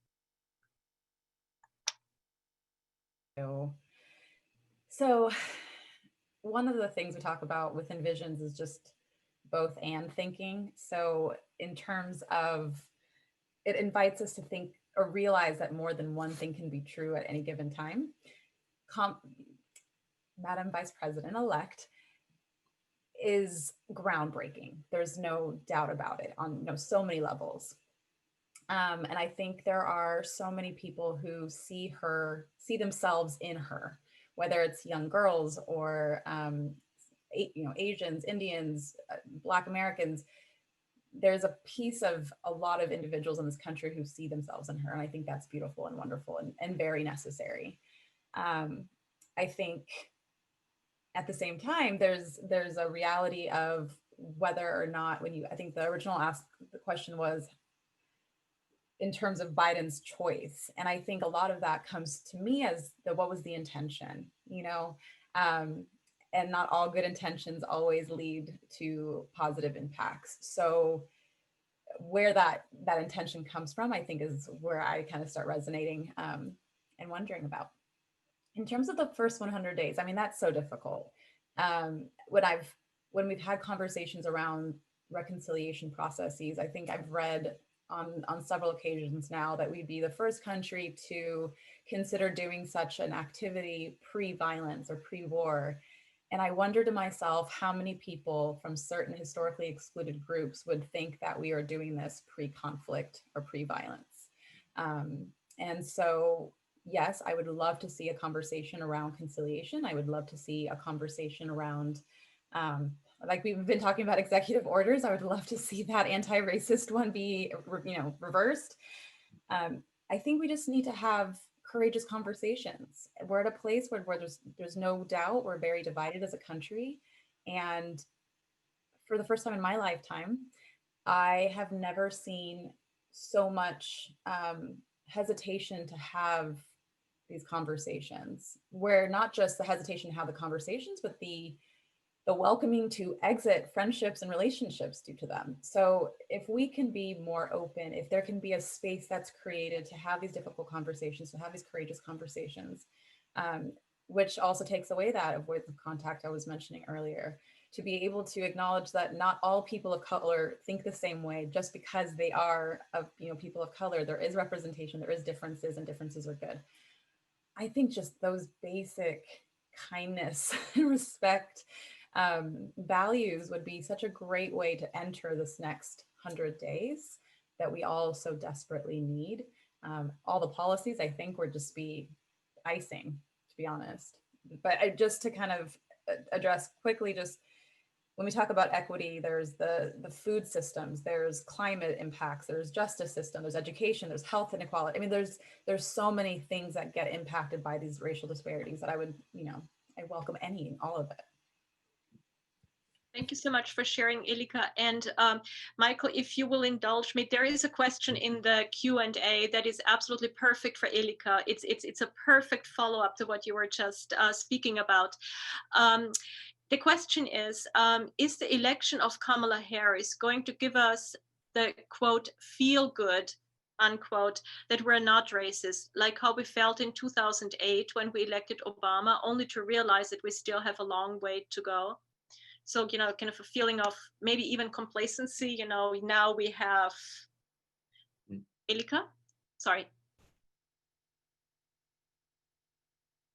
So one of the things we talk about with Envisions is just both and thinking. So in terms of, it invites us to think or realize that more than one thing can be true at any given time. Madam Vice President-elect is groundbreaking. There's no doubt about it on so many levels. And I think there are so many people who see themselves in her, whether it's young girls or Asians, Indians, Black Americans. There's a piece of a lot of individuals in this country who see themselves in her. And I think that's beautiful and wonderful and very necessary. I think at the same time, there's a reality of whether or not I think the original the question was in terms of Biden's choice. And I think a lot of that comes to me as what was the intention, and not all good intentions always lead to positive impacts. So where that intention comes from, I think is where I kind of start resonating and wondering about. In terms of the first 100 days, I mean, that's so difficult. When we've had conversations around reconciliation processes, I think I've read on several occasions now that we'd be the first country to consider doing such an activity pre-violence or pre-war. And I wonder to myself how many people from certain historically excluded groups would think that we are doing this pre-conflict or pre-violence. And so, yes, I would love to see a conversation around conciliation. I would love to see a conversation around, like we've been talking about executive orders, I would love to see that anti-racist one be, reversed. I think we just need to have courageous conversations. We're at a place where there's no doubt we're very divided as a country. And for the first time in my lifetime, I have never seen so much hesitation to have these conversations, where not just the hesitation to have the conversations, but the welcoming to exit friendships and relationships due to them. So if we can be more open, if there can be a space that's created to have these difficult conversations, to have these courageous conversations, which also takes away that avoidance of contact I was mentioning earlier, to be able to acknowledge that not all people of color think the same way. Just because they are people of color, there is representation, there is differences, and differences are good. I think just those basic kindness and respect values would be such a great way to enter this next 100 days that we all so desperately need. All the policies, I think, would just be icing, to be honest. But just to kind of address quickly, just when we talk about equity, there's the food systems, there's climate impacts, there's justice system, there's education, there's health inequality. I mean, there's so many things that get impacted by these racial disparities that I would, I welcome any and all of it. Thank you so much for sharing, Elika. And Michael, if you will indulge me, there is a question in the Q&A that is absolutely perfect for Elika. It's a perfect follow-up to what you were just speaking about. The question is the election of Kamala Harris going to give us the, quote, feel good, unquote, that we're not racist, like how we felt in 2008 when we elected Obama, only to realize that we still have a long way to go? So, kind of a feeling of maybe even complacency, now we have Elika? Sorry.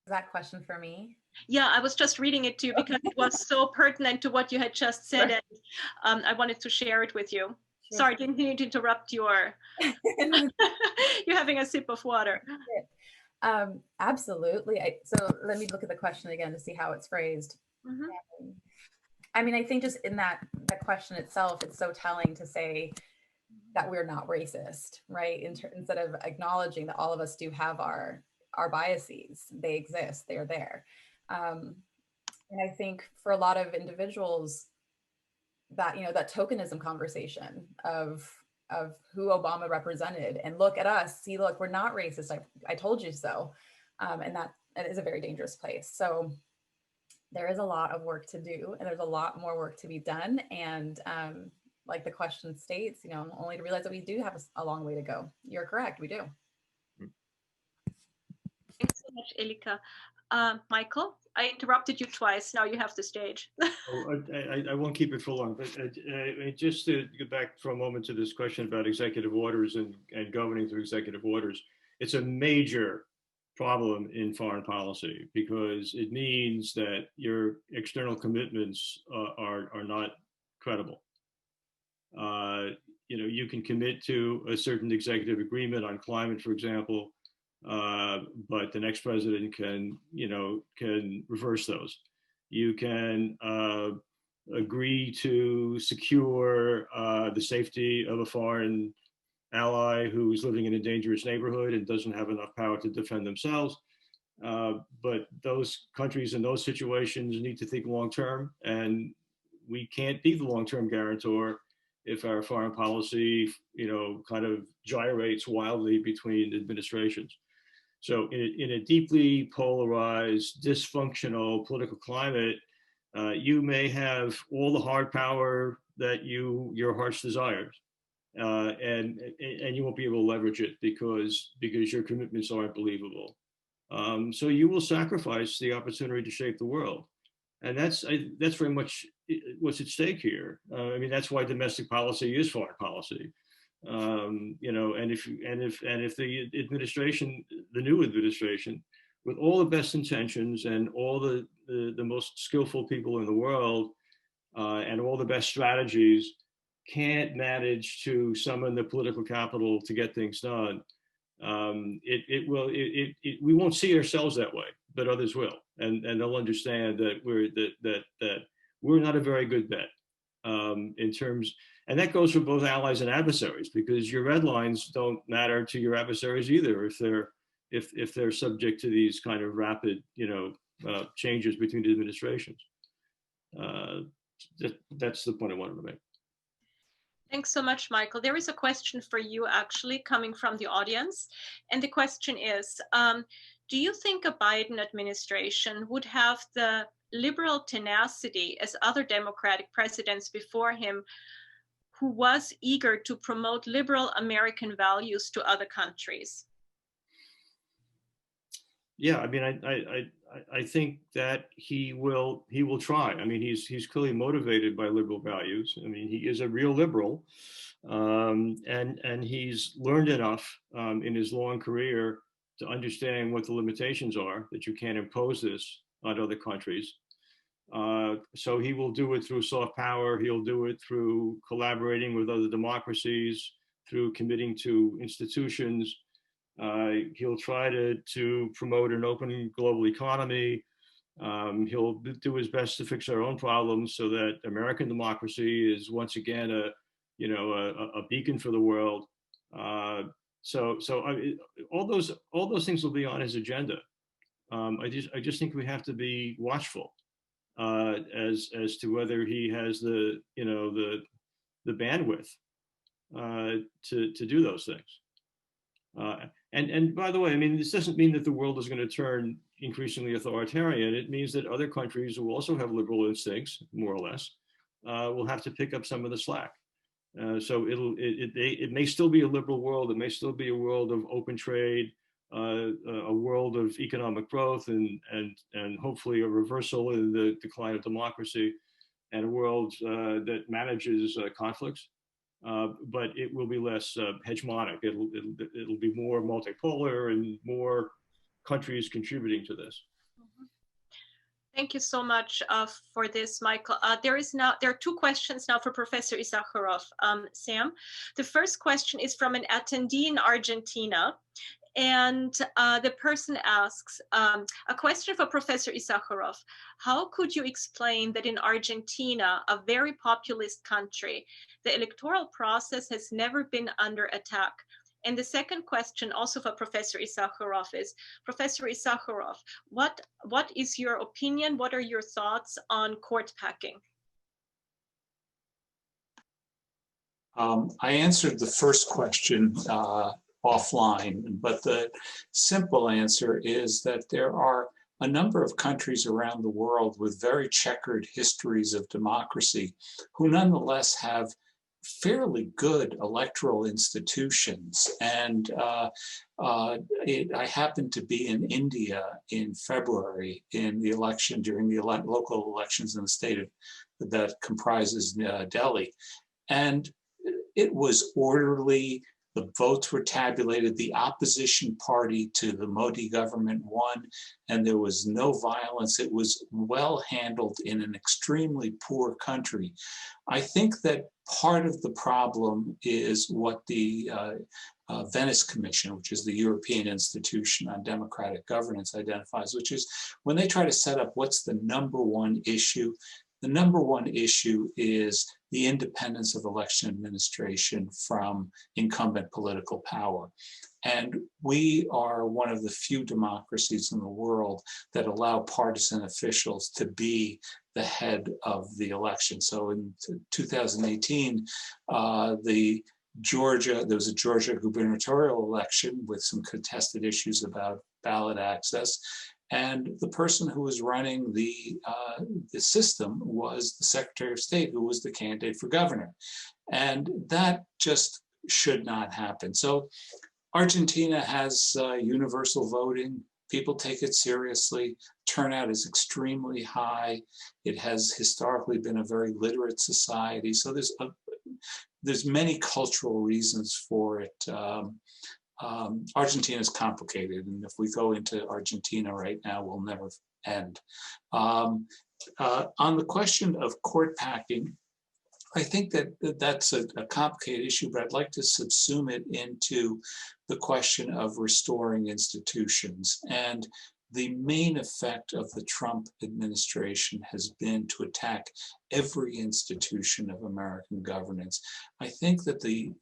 Is that question for me? Yeah, I was just reading it to you because it was so pertinent to what you had just said, and I wanted to share it with you. Sure. Sorry, didn't mean to interrupt your, you're having a sip of water. Absolutely. So let me look at the question again to see how it's phrased. Mm-hmm. I mean, I think just in that question itself, it's so telling to say that we're not racist, right? Instead of acknowledging that all of us do have our biases, they exist, they're there. And I think for a lot of individuals that, that tokenism conversation of who Obama represented, and look at us, see, look, we're not racist. I told you so. And that is a very dangerous place. So there is a lot of work to do, and there's a lot more work to be done. And like the question states, only to realize that we do have a long way to go. You're correct, we do. Thanks so much, Elika. Michael, I interrupted you twice. Now you have the stage. I won't keep it for long, but just to get back for a moment to this question about executive orders and governing through executive orders, it's a major problem in foreign policy because it means that your external commitments are not credible. You can commit to a certain executive agreement on climate, for example, but the next president can reverse those. You can agree to secure the safety of a foreign ally who's living in a dangerous neighborhood and doesn't have enough power to defend themselves. But those countries in those situations need to think long-term, and we can't be the long-term guarantor if our foreign policy, kind of gyrates wildly between administrations. So in a deeply polarized, dysfunctional political climate, you may have all the hard power that your heart's desires. And you won't be able to leverage it because your commitments aren't believable. So you will sacrifice the opportunity to shape the world, and that's very much what's at stake here. I mean, that's why domestic policy is foreign policy. And if the administration, the new administration, with all the best intentions and all the most skillful people in the world and all the best strategies, can't manage to summon the political capital to get things done, we won't see ourselves that way, but others will, and they'll understand that we're not a very good bet in terms, and that goes for both allies and adversaries, because your red lines don't matter to your adversaries either if they're subject to these kind of rapid changes between the administrations. That's the point I wanted to make. Thanks so much, Michael. There is a question for you actually coming from the audience. And the question is, do you think a Biden administration would have the liberal tenacity as other Democratic presidents before him, who was eager to promote liberal American values to other countries? Yeah, I mean, I think that he will try. I mean, he's clearly motivated by liberal values. I mean, he is a real liberal, and he's learned enough in his long career to understand what the limitations are, that you can't impose this on other countries. So he will do it through soft power. He'll do it through collaborating with other democracies, through committing to institutions. He'll try to promote an open global economy. He'll do his best to fix our own problems so that American democracy is once again a beacon for the world. So all those things will be on his agenda. I just think we have to be watchful as to whether he has the bandwidth to do those things. And by the way, I mean, this doesn't mean that the world is going to turn increasingly authoritarian. It means that other countries who also have liberal instincts, more or less, will have to pick up some of the slack. So it may still be a liberal world. It may still be a world of open trade, a world of economic growth, and hopefully a reversal in the decline of democracy, and a world that manages conflicts. But it will be less hegemonic. It'll be more multipolar and more countries contributing to this. Thank you so much for this, Michael. There are two questions now for Professor Issacharoff. Sam, the first question is from an attendee in Argentina. And the person asks, a question for Professor Issacharoff. How could you explain that in Argentina, a very populist country, the electoral process has never been under attack? And the second question, also for Professor Issacharoff, is, Professor Issacharoff, what is your opinion? What are your thoughts on court packing? I answered the first question offline, but the simple answer is that there are a number of countries around the world with very checkered histories of democracy who nonetheless have fairly good electoral institutions. And I happened to be in India in February in the election, during the local elections in the state that comprises Delhi. And it was orderly. The votes were tabulated. The opposition party to the Modi government won, and there was no violence. It was well handled in an extremely poor country. I think that part of the problem is what the Venice Commission, which is the European Institution on Democratic Governance, identifies, which is when they try to set up what's the number one issue, the number one issue is the independence of election administration from incumbent political power. And we are one of the few democracies in the world that allow partisan officials to be the head of the election. So in 2018, there was a Georgia gubernatorial election with some contested issues about ballot access. And the person who was running the system was the Secretary of State, who was the candidate for governor. And that just should not happen. So Argentina has universal voting. People take it seriously. Turnout is extremely high. It has historically been a very literate society. So there's many cultural reasons for it. Argentina is complicated, and if we go into Argentina right now, we'll never end. On the question of court packing, I think that's a complicated issue, but I'd like to subsume it into the question of restoring institutions. And the main effect of the Trump administration has been to attack every institution of American governance. I think that the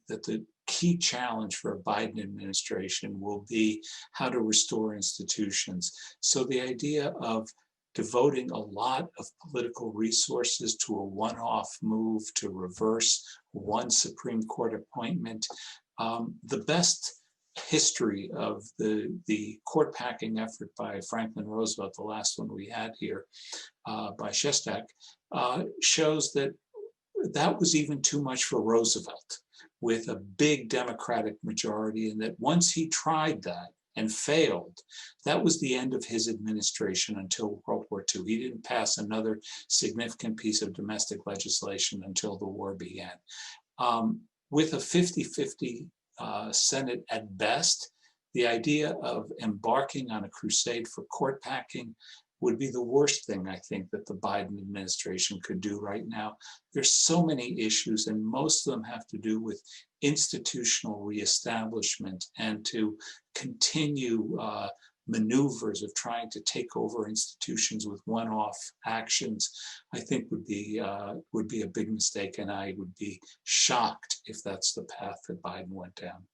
key challenge for a Biden administration will be how to restore institutions. So the idea of devoting a lot of political resources to a one-off move to reverse one Supreme Court appointment, the best history of the court packing effort by Franklin Roosevelt, the last one we had here, by Shestak, shows that that was even too much for Roosevelt with a big Democratic majority, and that once he tried that and failed, that was the end of his administration until World War II. He didn't pass another significant piece of domestic legislation until the war began. With a 50-50 Senate at best, the idea of embarking on a crusade for court packing would be the worst thing I think that the Biden administration could do right now. There's so many issues, and most of them have to do with institutional reestablishment and to continue maneuvers of trying to take over institutions with one-off actions, I think would be a big mistake, and I would be shocked if that's the path that Biden went down.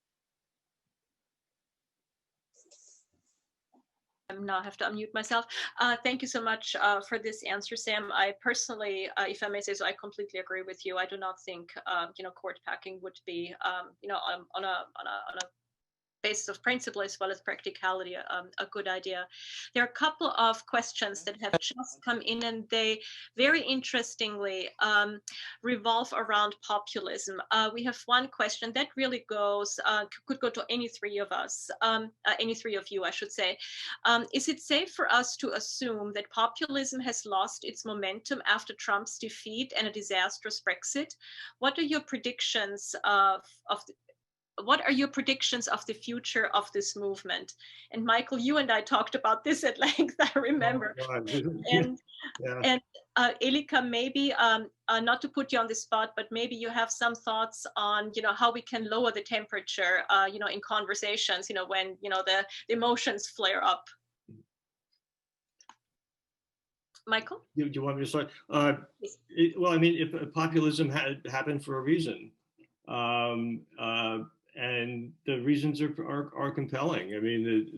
I now have to unmute myself. Thank you so much for this answer, Sam. I personally, if I may say so, I completely agree with you. I do not think, court packing would be, on a basis of principle as well as practicality, a good idea. There are a couple of questions that have just come in, and they very interestingly revolve around populism. We have one question that really goes, could go to any three of us, any three of you, I should say. Is it safe for us to assume that populism has lost its momentum after Trump's defeat and a disastrous Brexit? What are your predictions what are your predictions of the future of this movement? And Michael, you and I talked about this at length, I remember. And Elika, maybe not to put you on the spot, but maybe you have some thoughts on, how we can lower the temperature, in conversations, when, the emotions flare up. Michael? Do you want me to start? Well, I mean, if populism had happened for a reason. And the reasons are compelling. I mean,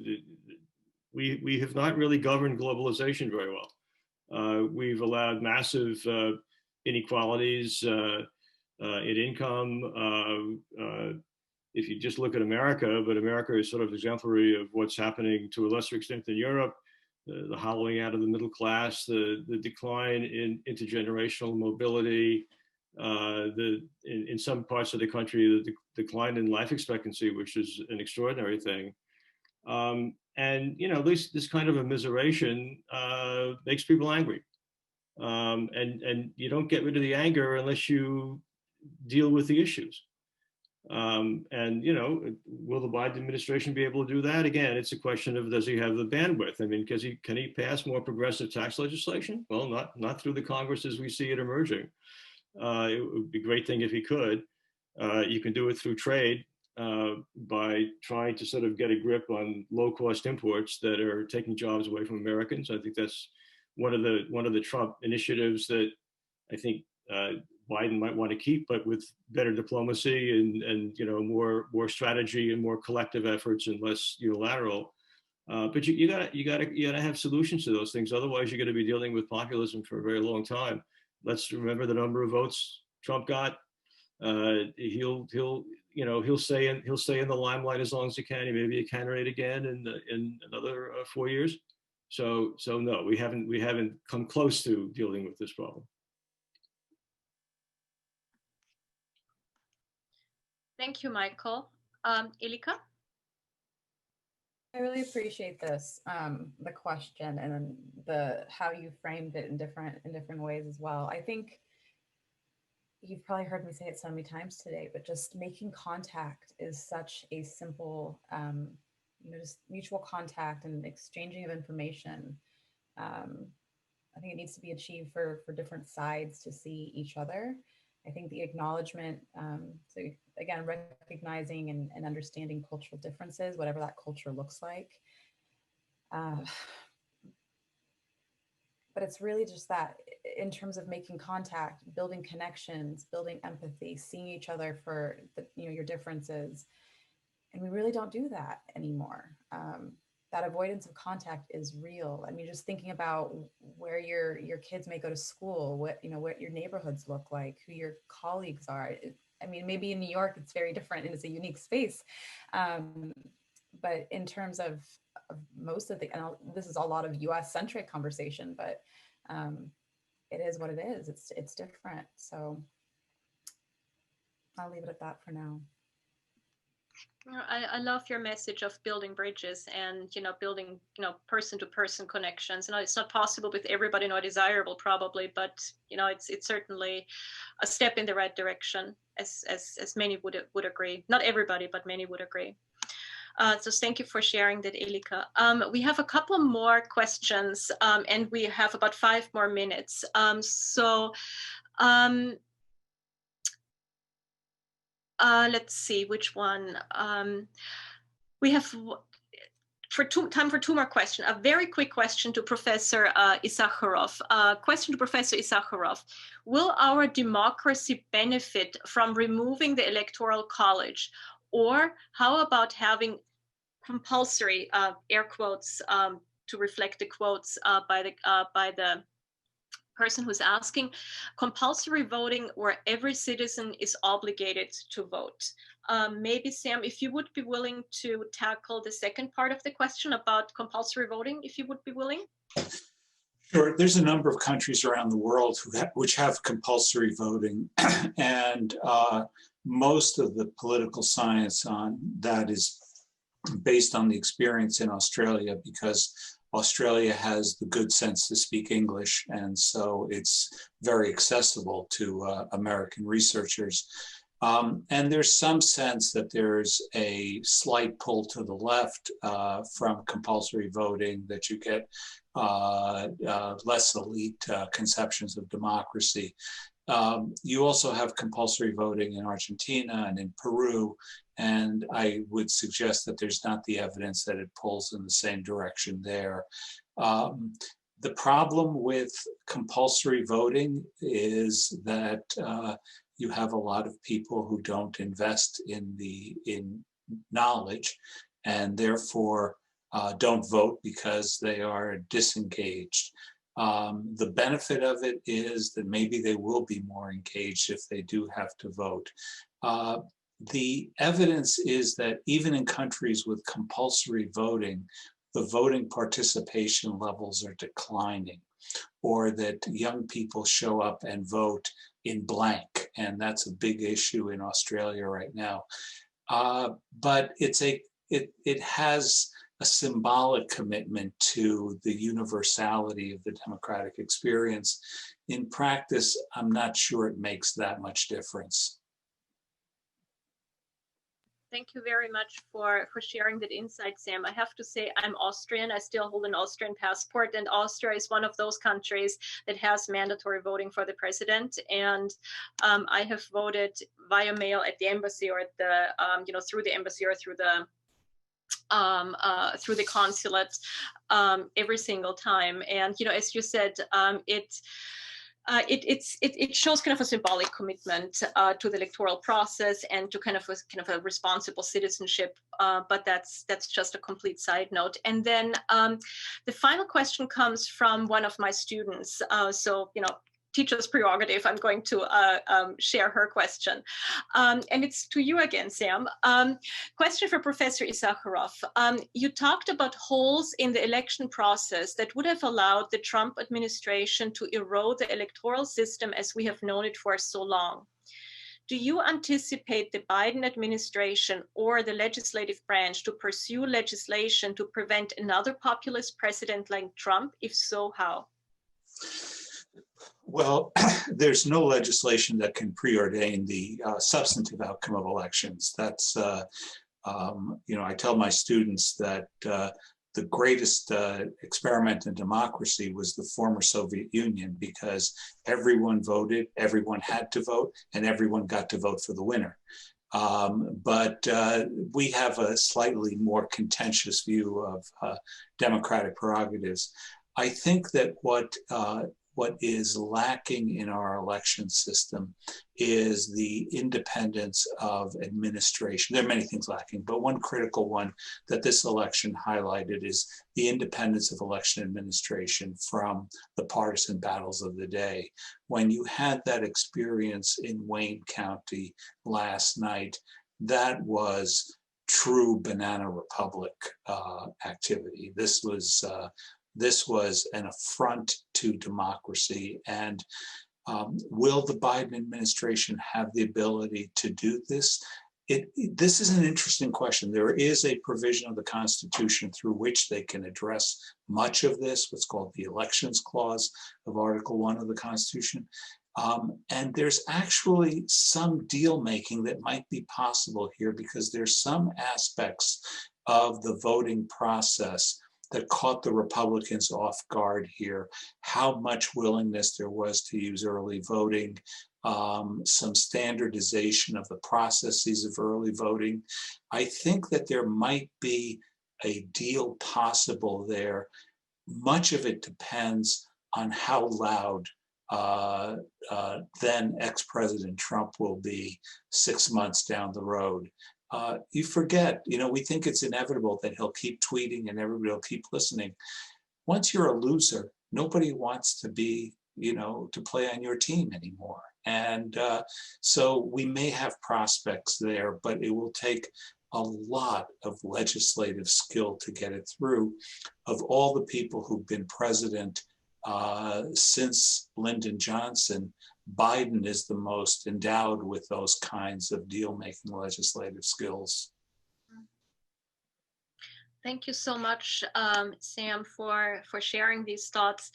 we have not really governed globalization very well. We've allowed massive inequalities in income. If you just look at America, but America is sort of exemplary of what's happening to a lesser extent in Europe, the hollowing out of the middle class, the decline in intergenerational mobility, in some parts of the country, the decline in life expectancy, which is an extraordinary thing. And, this kind of immiseration makes people angry. And you don't get rid of the anger unless you deal with the issues. And, will the Biden administration be able to do that? Again, it's a question of, does he have the bandwidth? I mean, can he pass more progressive tax legislation? Well, not through the Congress as we see it emerging. It would be a great thing if he could. You can do it through trade by trying to sort of get a grip on low-cost imports that are taking jobs away from Americans. I think that's one of the Trump initiatives that I think Biden might want to keep, but with better diplomacy and more strategy and more collective efforts and less unilateral. But you gotta have solutions to those things. Otherwise, you're going to be dealing with populism for a very long time. Let's remember the number of votes Trump got. He'll stay in the limelight as long as he can. He may be a candidate again in another 4 years. So no, we haven't come close to dealing with this problem. Thank you, Michael. Elika? I really appreciate this, the question, and then how you framed it in different ways as well. I think you've probably heard me say it so many times today, but just making contact is such a simple, just mutual contact and exchanging of information. I think it needs to be achieved for different sides to see each other. I think the acknowledgement, so again, recognizing and understanding cultural differences, whatever that culture looks like. But it's really just that in terms of making contact, building connections, building empathy, seeing each other for your differences. And we really don't do that anymore. That avoidance of contact is real. I mean, just thinking about where your kids may go to school, what your neighborhoods look like, who your colleagues are. I mean, maybe in New York, it's very different and it's a unique space. But in terms of most of this is a lot of US centric conversation, but it is what it is. It's different. So I'll leave it at that for now. I love your message of building bridges and, building, person-to-person connections. It's not possible with everybody, nor desirable probably, but, it's certainly a step in the right direction, as many would agree. Not everybody, but many would agree. So thank you for sharing that, Elika. We have a couple more questions, and we have about 5 more minutes. Let's see which one. We have time for 2 more questions. A very quick question to Professor Issacharoff. Question to Professor Issacharoff. Will our democracy benefit from removing the Electoral College? Or how about having compulsory, air quotes, to reflect the quotes by the person who's asking, compulsory voting where every citizen is obligated to vote? Maybe Sam, if you would be willing to tackle the second part of the question about compulsory voting, if you would be willing. Sure. There's a number of countries around the world which have compulsory voting, and most of the political science on that is based on the experience in Australia, because Australia has the good sense to speak English, and so it's very accessible to American researchers. And there's some sense that there's a slight pull to the left from compulsory voting, that you get less elite conceptions of democracy. You also have compulsory voting in Argentina and in Peru, and I would suggest that there's not the evidence that it pulls in the same direction there. The problem with compulsory voting is that you have a lot of people who don't invest in knowledge, and therefore don't vote because they are disengaged. The benefit of it is that maybe they will be more engaged if they do have to vote. The evidence is that even in countries with compulsory voting, the voting participation levels are declining, or that young people show up and vote in blank, and that's a big issue in Australia right now. But it has a symbolic commitment to the universality of the democratic experience. In practice, I'm not sure it makes that much difference. Thank you very much for sharing that insight, Sam. I have to say I'm Austrian. I still hold an Austrian passport, and Austria is one of those countries that has mandatory voting for the president. And I have voted via mail at the embassy, or at the through the embassy, or through the consulate every single time. And as you said, it shows kind of a symbolic commitment to the electoral process and to kind of a responsible citizenship. But that's just a complete side note. And then the final question comes from one of my students. So teacher's prerogative, I'm going to share her question. And it's to you again, Sam. Question for Professor Issacharoff. You talked about holes in the election process that would have allowed the Trump administration to erode the electoral system as we have known it for so long. Do you anticipate the Biden administration or the legislative branch to pursue legislation to prevent another populist president like Trump? If so, how? Well, there's no legislation that can preordain the substantive outcome of elections. That's, I tell my students that the greatest experiment in democracy was the former Soviet Union, because everyone voted, everyone had to vote, and everyone got to vote for the winner. But we have a slightly more contentious view of democratic prerogatives. I think that what is lacking in our election system is the independence of administration. There are many things lacking, but one critical one that this election highlighted is the independence of election administration from the partisan battles of the day. When you had that experience in Wayne County last night, that was true banana republic activity. This was an affront to democracy. And will the Biden administration have the ability to do this? This is an interesting question. There is a provision of the Constitution through which they can address much of this, what's called the Elections Clause of Article 1 of the Constitution. And there's actually some deal making that might be possible here, because there's some aspects of the voting process that caught the Republicans off guard here, how much willingness there was to use early voting, some standardization of the processes of early voting. I think that there might be a deal possible there. Much of it depends on how loud then ex-President Trump will be 6 months down the road. You forget, we think it's inevitable that he'll keep tweeting and everybody will keep listening. Once you're a loser, nobody wants to be, to play on your team anymore. And so we may have prospects there, but it will take a lot of legislative skill to get it through. Of all the people who've been president since Lyndon Johnson, Biden is the most endowed with those kinds of deal-making legislative skills. Thank you so much, Sam, for sharing these thoughts.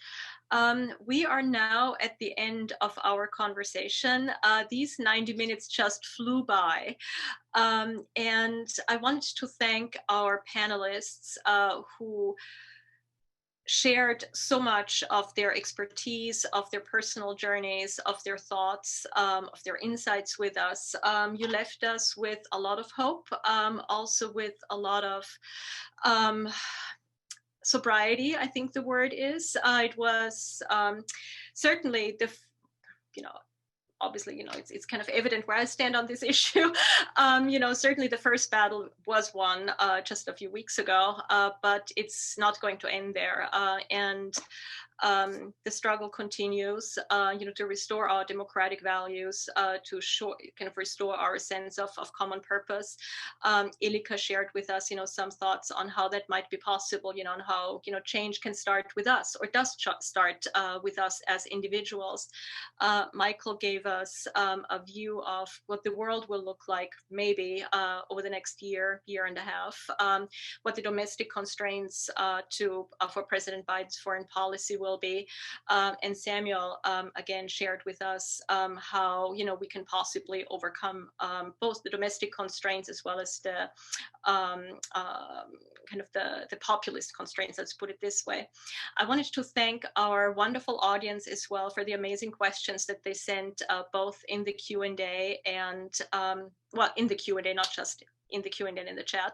We are now at the end of our conversation. These 90 minutes just flew by. And I wanted to thank our panelists who shared so much of their expertise, of their personal journeys, of their thoughts, of their insights with us. You left us with a lot of hope, also with a lot of sobriety, I think the word is. It was certainly obviously, it's kind of evident where I stand on this issue. Certainly the first battle was won just a few weeks ago, but it's not going to end there. And the struggle continues, to restore our democratic values, to restore our sense of common purpose. Elika shared with us, some thoughts on how that might be possible, and how, change can start with us, or does start with us as individuals. Michael gave us a view of what the world will look like maybe over the next year and a half, what the domestic constraints for President Biden's foreign policy will be. And Samuel, again, shared with us how, we can possibly overcome both the domestic constraints as well as the the populist constraints, let's put it this way. I wanted to thank our wonderful audience as well for the amazing questions that they sent, both in the Q&A and, in the Q&A, not just in the Q&A and in the chat.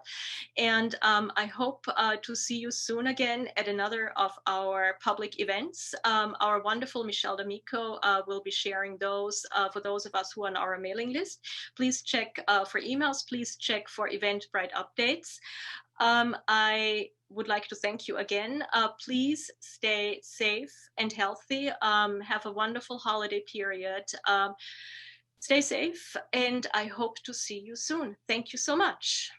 And I hope to see you soon again at another of our public events. Our wonderful Michelle D'Amico will be sharing those for those of us who are on our mailing list. Please check for emails, please check for Eventbrite updates. I would like to thank you again. Please stay safe and healthy. Have a wonderful holiday period. Stay safe, and I hope to see you soon. Thank you so much.